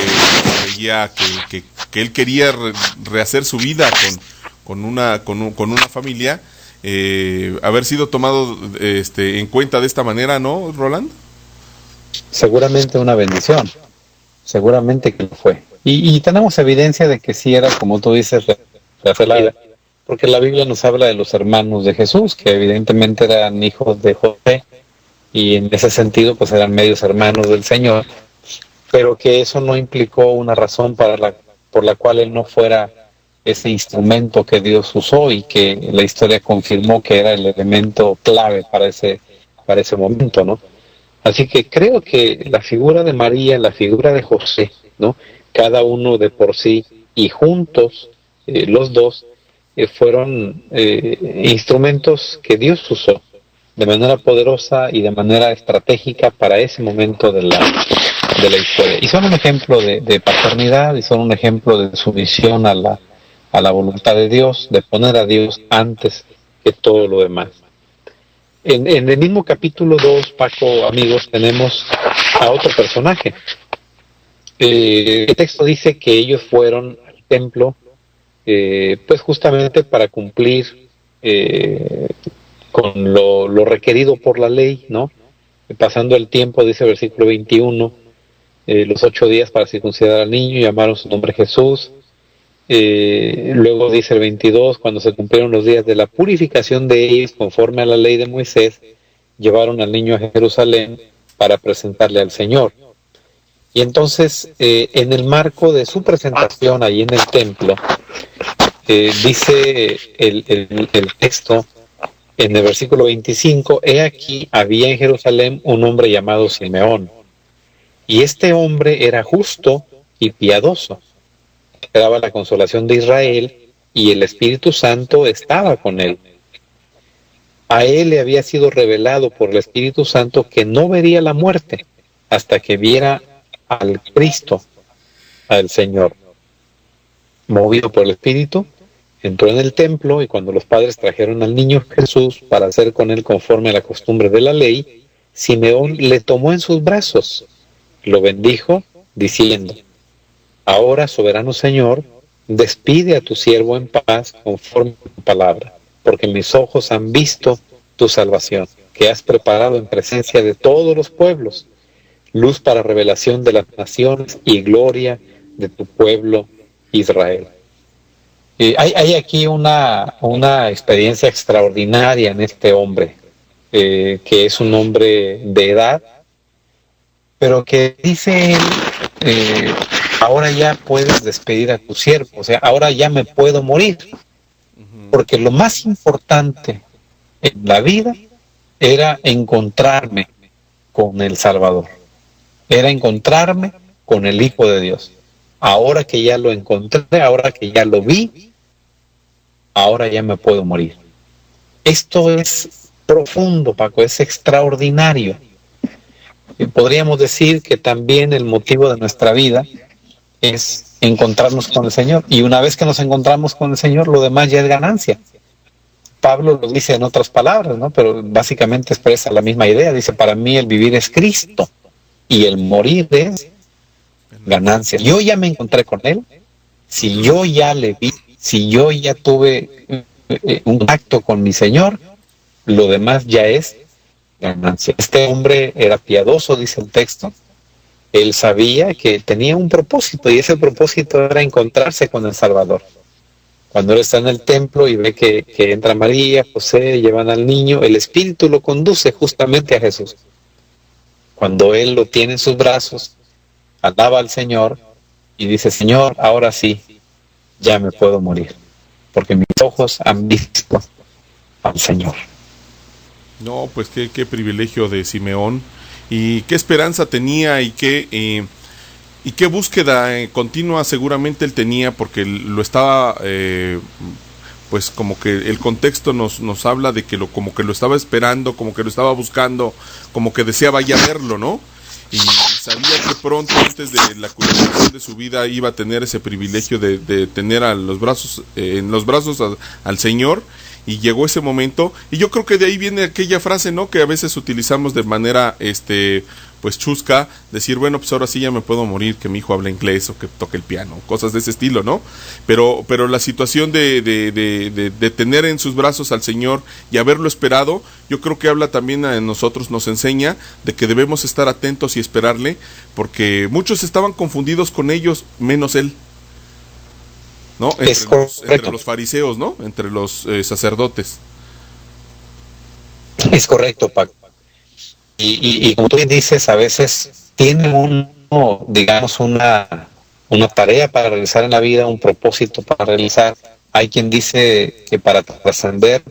veía que él quería rehacer su vida con una familia, haber sido tomado en cuenta de esta manera, ¿no, Roland? Seguramente una bendición, seguramente que lo fue. Y tenemos evidencia de que sí era, como tú dices, revelada, porque la Biblia nos habla de los hermanos de Jesús, que evidentemente eran hijos de José, y en ese sentido pues eran medios hermanos del Señor, pero que eso no implicó una razón por la cual él no fuera ese instrumento que Dios usó y que la historia confirmó que era el elemento clave para ese momento, ¿no? Así que creo que la figura de María, la figura de José, ¿no? Cada uno de por sí y juntos, los dos, fueron instrumentos que Dios usó de manera poderosa y de manera estratégica para ese momento de la historia. Y son un ejemplo de paternidad y son un ejemplo de sumisión a la voluntad de Dios, de poner a Dios antes que todo lo demás. En el mismo capítulo 2, Paco, amigos, tenemos a otro personaje. El texto dice que ellos fueron al templo pues justamente para cumplir con lo requerido por la ley, ¿no? Pasando el tiempo, dice el versículo 21, los 8 días para circuncidar al niño, llamaron su nombre Jesús. Luego dice el 22, cuando se cumplieron los días de la purificación de ellos conforme a la ley de Moisés, llevaron al niño a Jerusalén para presentarle al Señor. Y entonces, en el marco de su presentación ahí en el templo, dice el texto en el versículo 25, he aquí, había en Jerusalén un hombre llamado Simeón, y este hombre era justo y piadoso, esperaba la consolación de Israel, y el Espíritu Santo estaba con él. A él le había sido revelado por el Espíritu Santo que no vería la muerte hasta que viera al Cristo, al Señor. Movido por el Espíritu, entró en el templo, y cuando los padres trajeron al niño Jesús para hacer con él conforme a la costumbre de la ley, Simeón le tomó en sus brazos, lo bendijo, diciendo, ahora, soberano Señor, despide a tu siervo en paz conforme a tu palabra, porque mis ojos han visto tu salvación, que has preparado en presencia de todos los pueblos, luz para revelación de las naciones y gloria de tu pueblo Israel. Hay aquí una experiencia extraordinaria en este hombre, que es un hombre de edad, pero que dice él, ahora ya puedes despedir a tu siervo, o sea, ahora ya me puedo morir, porque lo más importante en la vida era encontrarme con el Salvador, era encontrarme con el Hijo de Dios. Ahora que ya lo encontré, ahora que ya lo vi, ahora ya me puedo morir. Esto es profundo, Paco, es extraordinario. Y podríamos decir que también el motivo de nuestra vida es encontrarnos con el Señor. Y una vez que nos encontramos con el Señor, lo demás ya es ganancia. Pablo lo dice en otras palabras, ¿no? Pero básicamente expresa la misma idea. Dice, para mí el vivir es Cristo y el morir es ganancia. Yo ya me encontré con Él. Si yo ya le vi, si yo ya tuve un acto con mi Señor, lo demás ya es ganancia. Este hombre era piadoso, dice el texto. Él sabía que tenía un propósito, y ese propósito era encontrarse con el Salvador. Cuando él está en el templo y ve que entra María, José, llevan al niño, el Espíritu lo conduce justamente a Jesús. Cuando él lo tiene en sus brazos, alaba al Señor y dice, Señor, ahora sí, ya me puedo morir, porque mis ojos han visto al Señor. No, pues qué privilegio de Simeón, y qué esperanza tenía, y qué búsqueda continua seguramente él tenía, porque lo estaba, pues como que el contexto nos habla de que como que lo estaba esperando, como que lo estaba buscando, como que deseaba ya verlo, ¿no? Y sabía que pronto, antes de la culminación de su vida, iba a tener ese privilegio de tener en los brazos al Señor. Y llegó ese momento, y yo creo que de ahí viene aquella frase, ¿no?, que a veces utilizamos de manera pues chusca, decir, bueno, pues ahora sí ya me puedo morir, que mi hijo hable inglés o que toque el piano, cosas de ese estilo, ¿no? Pero la situación de tener en sus brazos al Señor y haberlo esperado, yo creo que habla también a nosotros, nos enseña de que debemos estar atentos y esperarle, porque muchos estaban confundidos con ellos, menos él, ¿no? Entre los fariseos, ¿no? Entre los sacerdotes. Es correcto, Paco. Y como tú bien dices, a veces tiene uno, digamos, una tarea para realizar en la vida, un propósito para realizar. Hay quien dice que para trascender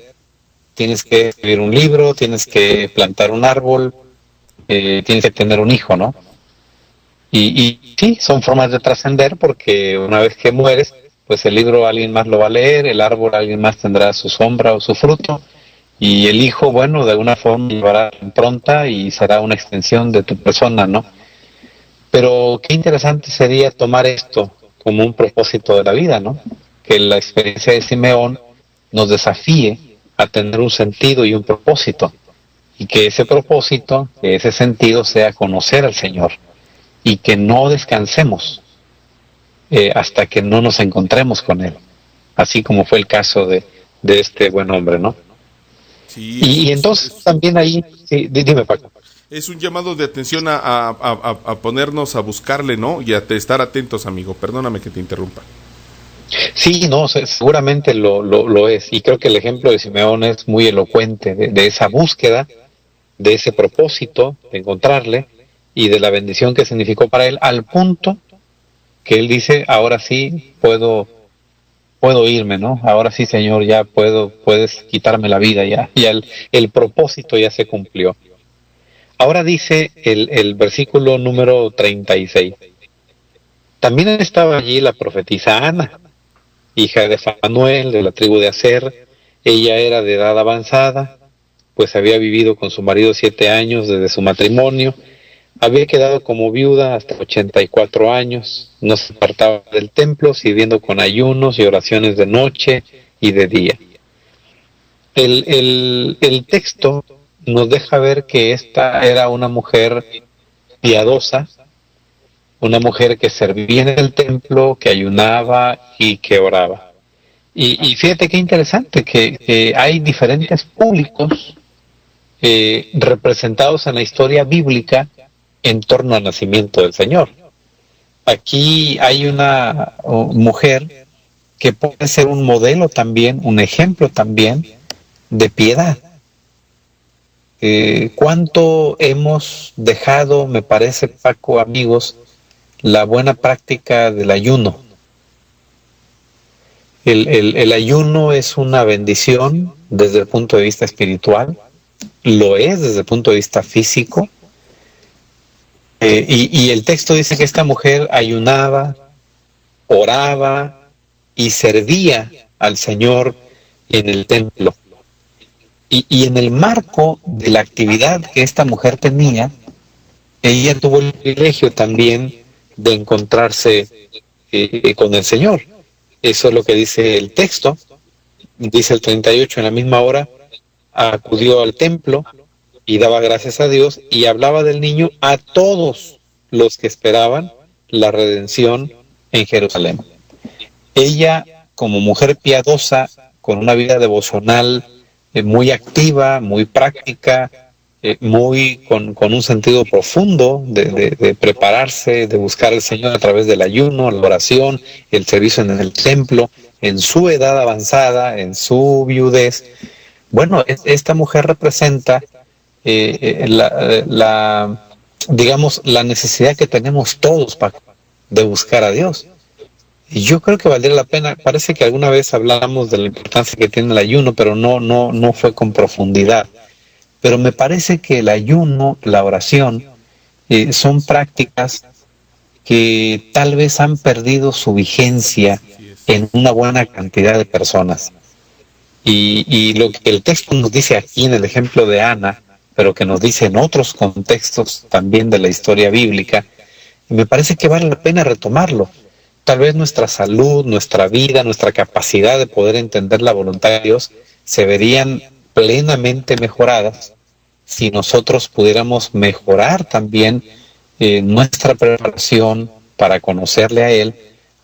tienes que escribir un libro, tienes que plantar un árbol, tienes que tener un hijo, ¿no? Y sí, son formas de trascender, porque una vez que mueres, pues el libro alguien más lo va a leer, el árbol alguien más tendrá su sombra o su fruto, y el hijo, bueno, de alguna forma llevará impronta y será una extensión de tu persona, ¿no? Pero qué interesante sería tomar esto como un propósito de la vida, ¿no? Que la experiencia de Simeón nos desafíe a tener un sentido y un propósito, y que ese propósito, que ese sentido sea conocer al Señor, y que no descansemos hasta que no nos encontremos con Él, así como fue el caso de este buen hombre, ¿no? Sí, Y entonces también ahí, sí, dime, Paco. Es un llamado de atención a ponernos a buscarle, ¿no? Y a estar atentos, amigo. Perdóname que te interrumpa. Sí, no, seguramente lo es. Y creo que el ejemplo de Simeón es muy elocuente de esa búsqueda, de ese propósito, de encontrarle, y de la bendición que significó para él, al punto que él dice, ahora sí puedo irme, ¿no? Ahora sí, Señor, ya puedes quitarme la vida, ya el propósito ya se cumplió. Ahora dice el versículo número 36. También estaba allí la profetisa Ana, hija de Fanuel, de la tribu de Aser. Ella era de edad avanzada, pues había vivido con su marido 7 años desde su matrimonio. Había quedado como viuda hasta 84 años, no se apartaba del templo, sirviendo con ayunos y oraciones de noche y de día. El texto nos deja ver que esta era una mujer piadosa, una mujer que servía en el templo, que ayunaba y que oraba. Y fíjate qué interesante, que hay diferentes públicos representados en la historia bíblica en torno al nacimiento del Señor. Aquí hay una mujer que puede ser un modelo también, un ejemplo también de piedad. ¿Cuánto hemos dejado, me parece, Paco, amigos, la buena práctica del ayuno? El ayuno es una bendición desde el punto de vista espiritual, lo es desde el punto de vista físico, y el texto dice que esta mujer ayunaba, oraba y servía al Señor en el templo. Y en el marco de la actividad que esta mujer tenía, ella tuvo el privilegio también de encontrarse con el Señor. Eso es lo que dice el texto. Dice el 38, en la misma hora acudió al templo y daba gracias a Dios y hablaba del niño a todos los que esperaban la redención en Jerusalén. Ella, como mujer piadosa, con una vida devocional muy activa, muy práctica, con un sentido profundo de prepararse, de buscar al Señor a través del ayuno, la oración, el servicio en el templo, en su edad avanzada, en su viudez. Bueno, esta mujer representa digamos, la necesidad que tenemos todos de buscar a Dios. Y yo creo que valdría la pena. Parece que alguna vez hablamos de la importancia que tiene el ayuno, pero no fue con profundidad. Pero me parece que el ayuno, la oración, son prácticas que tal vez han perdido su vigencia en una buena cantidad de personas. Y lo que el texto nos dice aquí en el ejemplo de Ana, pero que nos dice en otros contextos también de la historia bíblica, me parece que vale la pena retomarlo. Tal vez nuestra salud, nuestra vida, nuestra capacidad de poder entender la voluntad de Dios se verían plenamente mejoradas si nosotros pudiéramos mejorar también nuestra preparación para conocerle a Él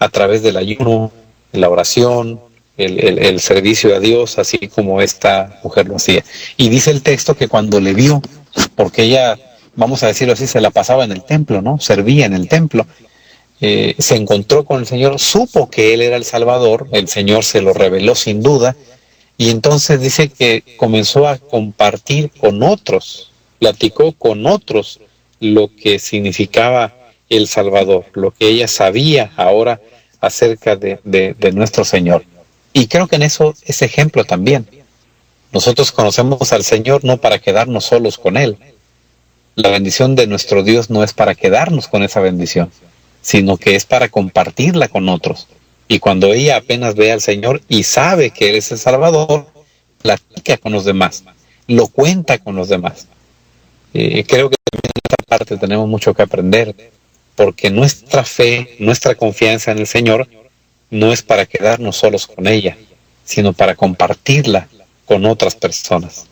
a través del ayuno, la oración, el servicio a Dios, así como esta mujer lo hacía. Y dice el texto que cuando le vio, porque ella, vamos a decirlo así, se la pasaba en el templo, ¿no? Servía en el templo. Se encontró con el Señor, supo que Él era el Salvador, el Señor se lo reveló sin duda, y entonces dice que comenzó a compartir con otros, platicó con otros lo que significaba el Salvador, lo que ella sabía ahora acerca de nuestro Señor. Y creo que en eso es ejemplo también. Nosotros conocemos al Señor no para quedarnos solos con Él. La bendición de nuestro Dios no es para quedarnos con esa bendición, sino que es para compartirla con otros. Y cuando ella apenas ve al Señor y sabe que Él es el Salvador, platica con los demás, lo cuenta con los demás. Creo que también en esta parte tenemos mucho que aprender, porque nuestra fe, nuestra confianza en el Señor no es para quedarnos solos con ella, sino para compartirla con otras personas.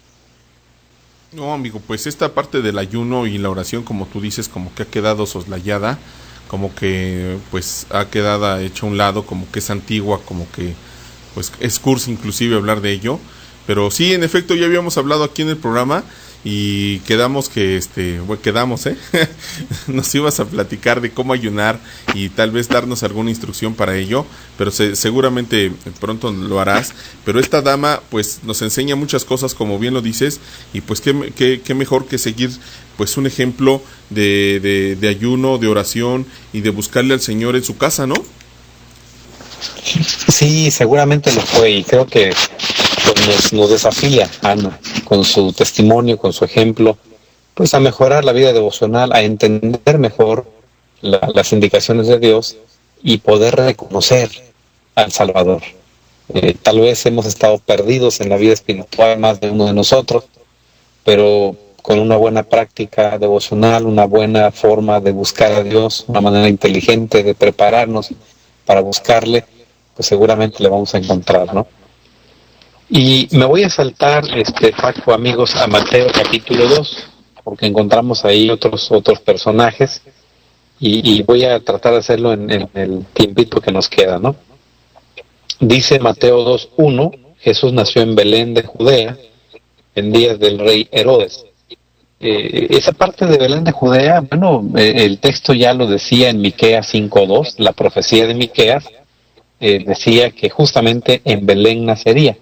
No, amigo, pues esta parte del ayuno y la oración, como tú dices, como que ha quedado soslayada, como que pues ha quedado hecho a un lado, como que es antigua, como que pues es cursi inclusive hablar de ello, pero sí, en efecto, ya habíamos hablado aquí en el programa y quedamos que nos ibas a platicar de cómo ayunar y tal vez darnos alguna instrucción para ello, pero seguramente pronto lo harás. Pero esta dama pues nos enseña muchas cosas, como bien lo dices, y pues qué mejor que seguir pues un ejemplo de ayuno, de oración y de buscarle al Señor en su casa, ¿no? Sí, seguramente lo fue, y creo que pues nos desafía Ana con su testimonio, con su ejemplo, pues a mejorar la vida devocional, a entender mejor las indicaciones de Dios y poder reconocer al Salvador. Tal vez hemos estado perdidos en la vida espiritual, más de uno de nosotros, pero con una buena práctica devocional, una buena forma de buscar a Dios, una manera inteligente de prepararnos para buscarle, pues seguramente le vamos a encontrar, ¿no? Y me voy a saltar, Paco, amigos, a Mateo capítulo 2, porque encontramos ahí otros personajes, y voy a tratar de hacerlo en el tiempito que nos queda, ¿no? Dice Mateo 2:1, Jesús nació en Belén de Judea, en días del rey Herodes. Esa parte de Belén de Judea, bueno, el texto ya lo decía en Miqueas 5:2, la profecía de Miqueas decía que justamente en Belén nacería.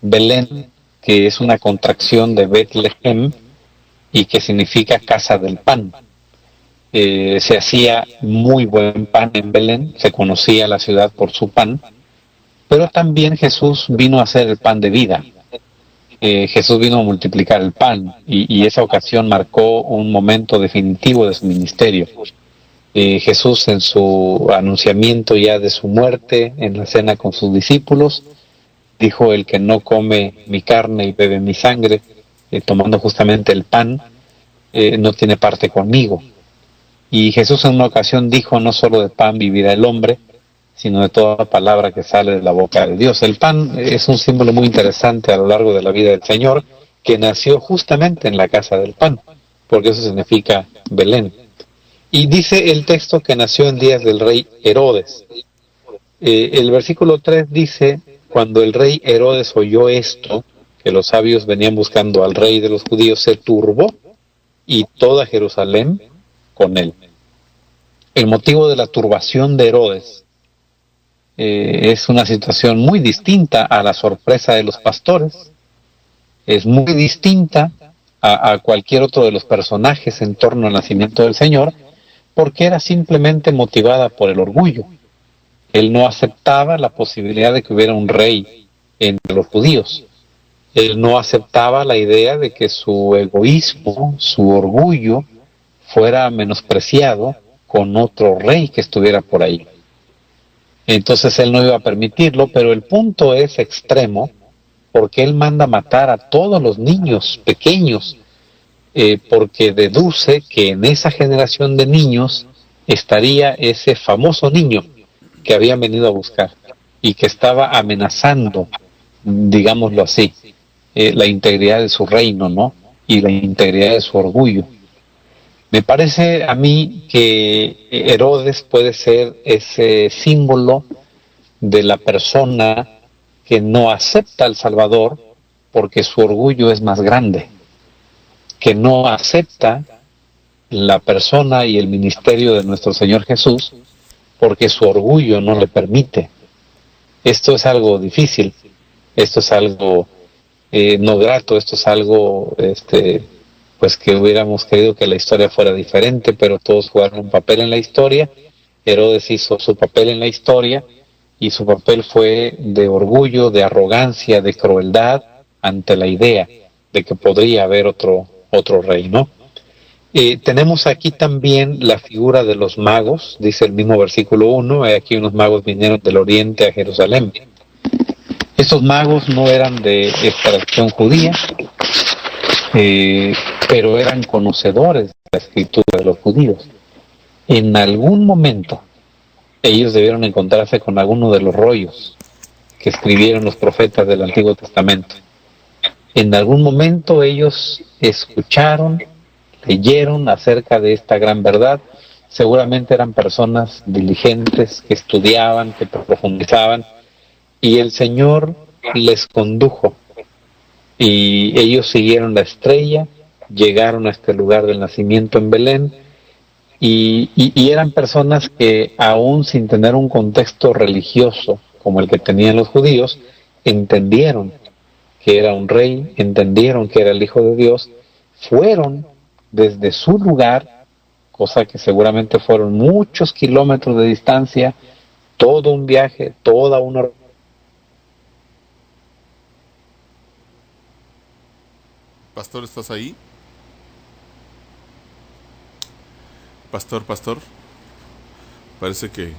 Belén, que es una contracción de Betlehem y que significa casa del pan. Se hacía muy buen pan en Belén, se conocía la ciudad por su pan, pero también Jesús vino a ser el pan de vida. Jesús vino a multiplicar el pan, y esa ocasión marcó un momento definitivo de su ministerio. Jesús, en su anunciamiento ya de su muerte, en la cena con sus discípulos, dijo: el que no come mi carne y bebe mi sangre, tomando justamente el pan, no tiene parte conmigo. Y Jesús en una ocasión dijo: no solo de pan vivirá el hombre, sino de toda palabra que sale de la boca de Dios. El pan es un símbolo muy interesante a lo largo de la vida del Señor, que nació justamente en la casa del pan, porque eso significa Belén. Y dice el texto que nació en días del rey Herodes. El versículo 3 dice: cuando el rey Herodes oyó esto, que los sabios venían buscando al rey de los judíos, se turbó, y toda Jerusalén con él. El motivo de la turbación de Herodes es una situación muy distinta a la sorpresa de los pastores, es muy distinta a cualquier otro de los personajes en torno al nacimiento del Señor, porque era simplemente motivada por el orgullo. Él no aceptaba la posibilidad de que hubiera un rey entre los judíos. Él no aceptaba la idea de que su egoísmo, su orgullo, fuera menospreciado con otro rey que estuviera por ahí. Entonces él no iba a permitirlo, pero el punto es extremo, porque él manda matar a todos los niños pequeños, porque deduce que en esa generación de niños estaría ese famoso niño que habían venido a buscar y que estaba amenazando, digámoslo así, la integridad de su reino, ¿no? y la integridad de su orgullo. Me parece a mí que Herodes puede ser ese símbolo de la persona que no acepta al Salvador porque su orgullo es más grande, que no acepta la persona y el ministerio de nuestro Señor Jesús porque su orgullo no le permite. Esto es algo difícil, esto es algo no grato, esto es algo pues que hubiéramos querido que la historia fuera diferente, pero todos jugaron un papel en la historia. Herodes hizo su papel en la historia y su papel fue de orgullo, de arrogancia, de crueldad ante la idea de que podría haber otro rey, ¿no? Tenemos aquí también la figura de los magos, dice el mismo versículo 1, aquí unos magos vinieron del oriente a Jerusalén. Estos magos no eran de extracción judía, pero eran conocedores de la escritura de los judíos. En algún momento ellos debieron encontrarse con alguno de los rollos que escribieron los profetas del Antiguo Testamento. En algún momento ellos escucharon, leyeron acerca de esta gran verdad. Seguramente eran personas diligentes que estudiaban, que profundizaban, y el Señor les condujo y ellos siguieron la estrella, llegaron a este lugar del nacimiento en Belén y eran personas que aún sin tener un contexto religioso como el que tenían los judíos, entendieron que era un rey, entendieron que era el Hijo de Dios, fueron desde su lugar, cosa que seguramente fueron muchos kilómetros de distancia, todo un viaje, toda una... Pastor, ¿estás ahí? Pastor, parece que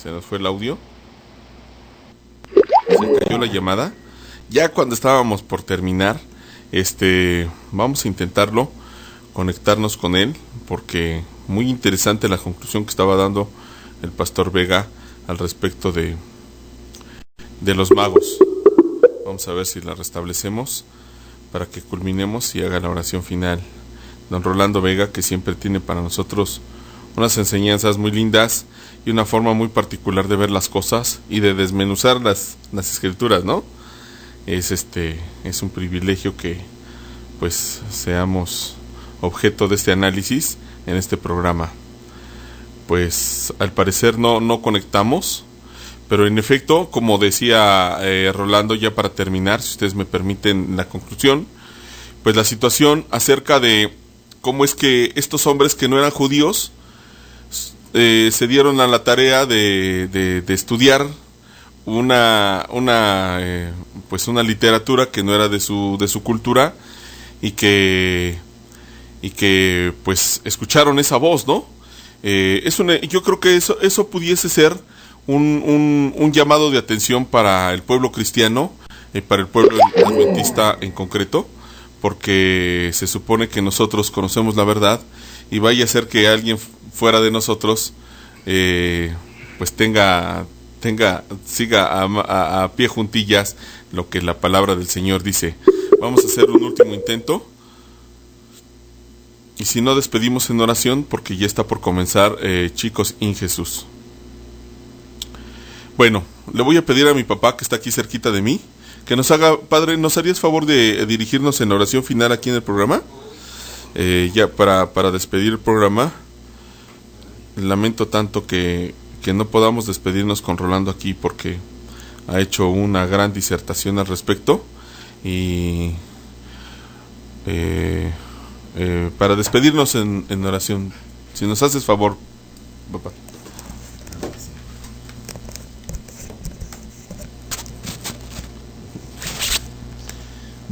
se nos fue el audio, se cayó la llamada. Ya cuando estábamos por terminar, vamos a intentarlo, conectarnos con él, porque muy interesante la conclusión que estaba dando el pastor Vega al respecto de los magos. Vamos a ver si la restablecemos para que culminemos y haga la oración final don Rolando Vega, que siempre tiene para nosotros unas enseñanzas muy lindas y una forma muy particular de ver las cosas y de desmenuzar las escrituras, ¿no? Es un privilegio que pues seamos objeto de este análisis en este programa. Pues al parecer no conectamos, pero en efecto, como decía Rolando, ya para terminar, si ustedes me permiten la conclusión, pues la situación acerca de cómo es que estos hombres que no eran judíos se dieron a la tarea de estudiar una literatura que no era de su cultura y que pues escucharon esa voz, ¿no? Yo creo que eso pudiese ser un llamado de atención para el pueblo cristiano y para el pueblo adventista en concreto, porque se supone que nosotros conocemos la verdad y vaya a ser que alguien fuera de nosotros pues siga a pie juntillas lo que la palabra del Señor dice. Vamos a hacer un último intento y si no, despedimos en oración porque ya está por comenzar Chicos en Jesús. Bueno, le voy a pedir a mi papá, que está aquí cerquita de mí, que nos haga, Padre, ¿nos harías favor de dirigirnos en la oración final aquí en el programa? Ya para despedir el programa. Lamento tanto que no podamos despedirnos con Rolando aquí porque ha hecho una gran disertación al respecto. Y para despedirnos en oración, si nos haces favor, papá.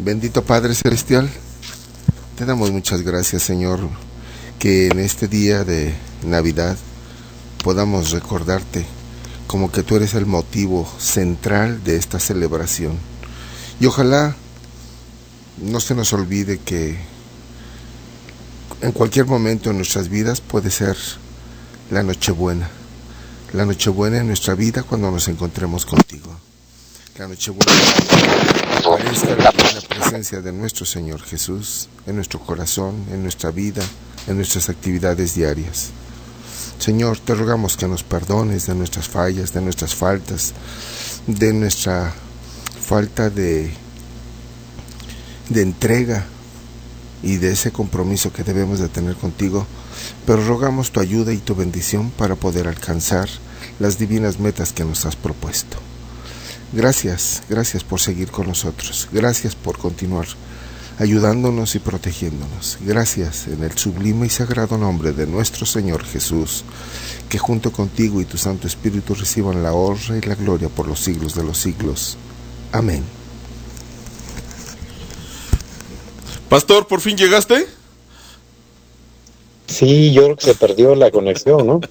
Bendito Padre Celestial, te damos muchas gracias, Señor, que en este día de Navidad podamos recordarte como que tú eres el motivo central de esta celebración. Y ojalá no se nos olvide que en cualquier momento en nuestras vidas puede ser la Nochebuena en nuestra vida cuando nos encontremos contigo. la Nochebuena aparezca la presencia de nuestro Señor Jesús en nuestro corazón, en nuestra vida, en nuestras actividades diarias. Señor, te rogamos que nos perdones de nuestras fallas, de nuestras faltas, de nuestra falta de entrega y de ese compromiso que debemos de tener contigo, pero rogamos tu ayuda y tu bendición para poder alcanzar las divinas metas que nos has propuesto. Gracias por seguir con nosotros, gracias por continuar ayudándonos y protegiéndonos. Gracias en el sublime y sagrado nombre de nuestro Señor Jesús, que junto contigo y tu Santo Espíritu reciban la honra y la gloria por los siglos de los siglos. Amén. Pastor, ¿por fin llegaste? Sí, yo creo que se perdió la conexión, ¿no?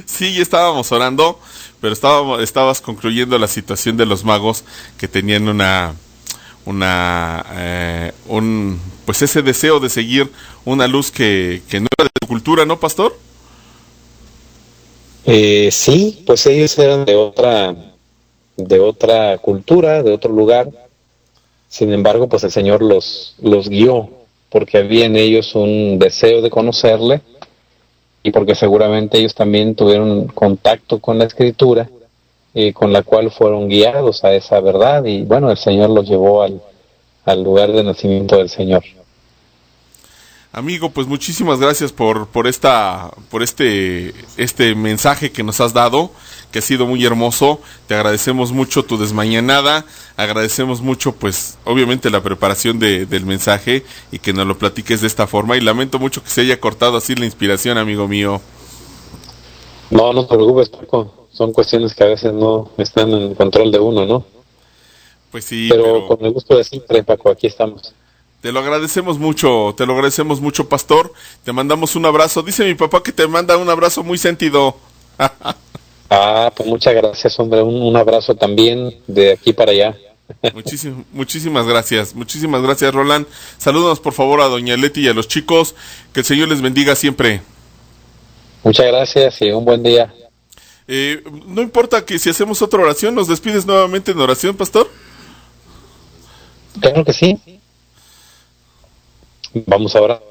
Sí, ya estábamos orando, pero estabas concluyendo la situación de los magos que tenían pues ese deseo de seguir una luz que no era de tu cultura, ¿no, pastor? Sí, pues ellos eran de otra cultura, de otro lugar. Sin embargo, pues el Señor los guió, porque había en ellos un deseo de conocerle, y porque seguramente ellos también tuvieron contacto con la Escritura, con la cual fueron guiados a esa verdad, y bueno, el Señor los llevó al lugar de nacimiento del Señor. Amigo, pues muchísimas gracias por este mensaje que nos has dado, que ha sido muy hermoso. Te agradecemos mucho tu desmañanada, agradecemos mucho, pues, obviamente la preparación del mensaje y que nos lo platiques de esta forma. Y lamento mucho que se haya cortado así la inspiración, amigo mío. No te preocupes, Paco. Son cuestiones que a veces no están en el control de uno, ¿no? Pues sí, pero con el gusto de siempre, Paco, aquí estamos. Te lo agradecemos mucho, pastor. Te mandamos un abrazo. Dice mi papá que te manda un abrazo muy sentido. Pues muchas gracias, hombre. Un abrazo también de aquí para allá. Muchísimas gracias, Roland. Salúdanos por favor a doña Leti y a los chicos. Que el Señor les bendiga siempre. Muchas gracias y un buen día. No importa que si hacemos otra oración, ¿nos despides nuevamente en oración, pastor? Claro que sí. Vamos ahora.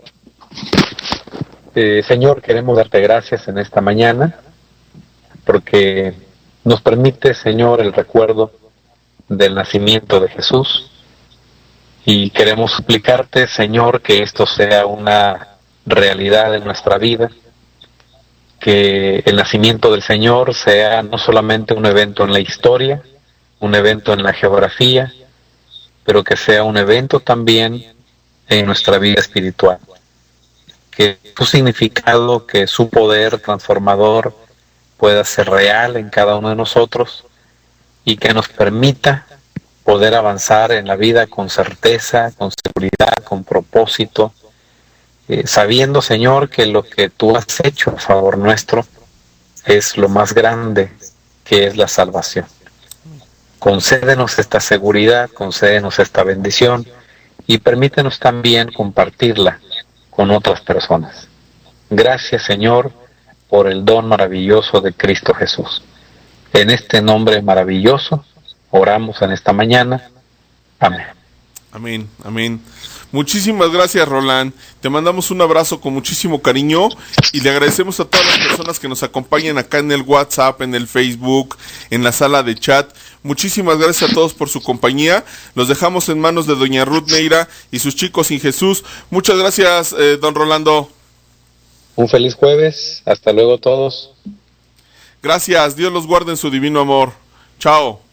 Señor, queremos darte gracias en esta mañana porque nos permite, Señor, el recuerdo del nacimiento de Jesús, y queremos suplicarte, Señor, que esto sea una realidad en nuestra vida, que el nacimiento del Señor sea no solamente un evento en la historia, un evento en la geografía, pero que sea un evento también en nuestra vida espiritual, que su significado, que su poder transformador pueda ser real en cada uno de nosotros y que nos permita poder avanzar en la vida con certeza, con seguridad, con propósito, sabiendo, Señor, que lo que tú has hecho a favor nuestro es lo más grande, que es la salvación. Concédenos esta seguridad, concédenos esta bendición y permítenos también compartirla con otras personas. Gracias, Señor, por el don maravilloso de Cristo Jesús. En este nombre maravilloso oramos en esta mañana. Amén. Amén, amén. Muchísimas gracias, Roland. Te mandamos un abrazo con muchísimo cariño y le agradecemos a todas las personas que nos acompañan acá en el WhatsApp, en el Facebook, en la sala de chat. Muchísimas gracias a todos por su compañía. Los dejamos en manos de doña Ruth Neira y sus chicos sin Jesús. Muchas gracias, don Rolando. Un feliz jueves. Hasta luego todos. Gracias. Dios los guarde en su divino amor. Chao.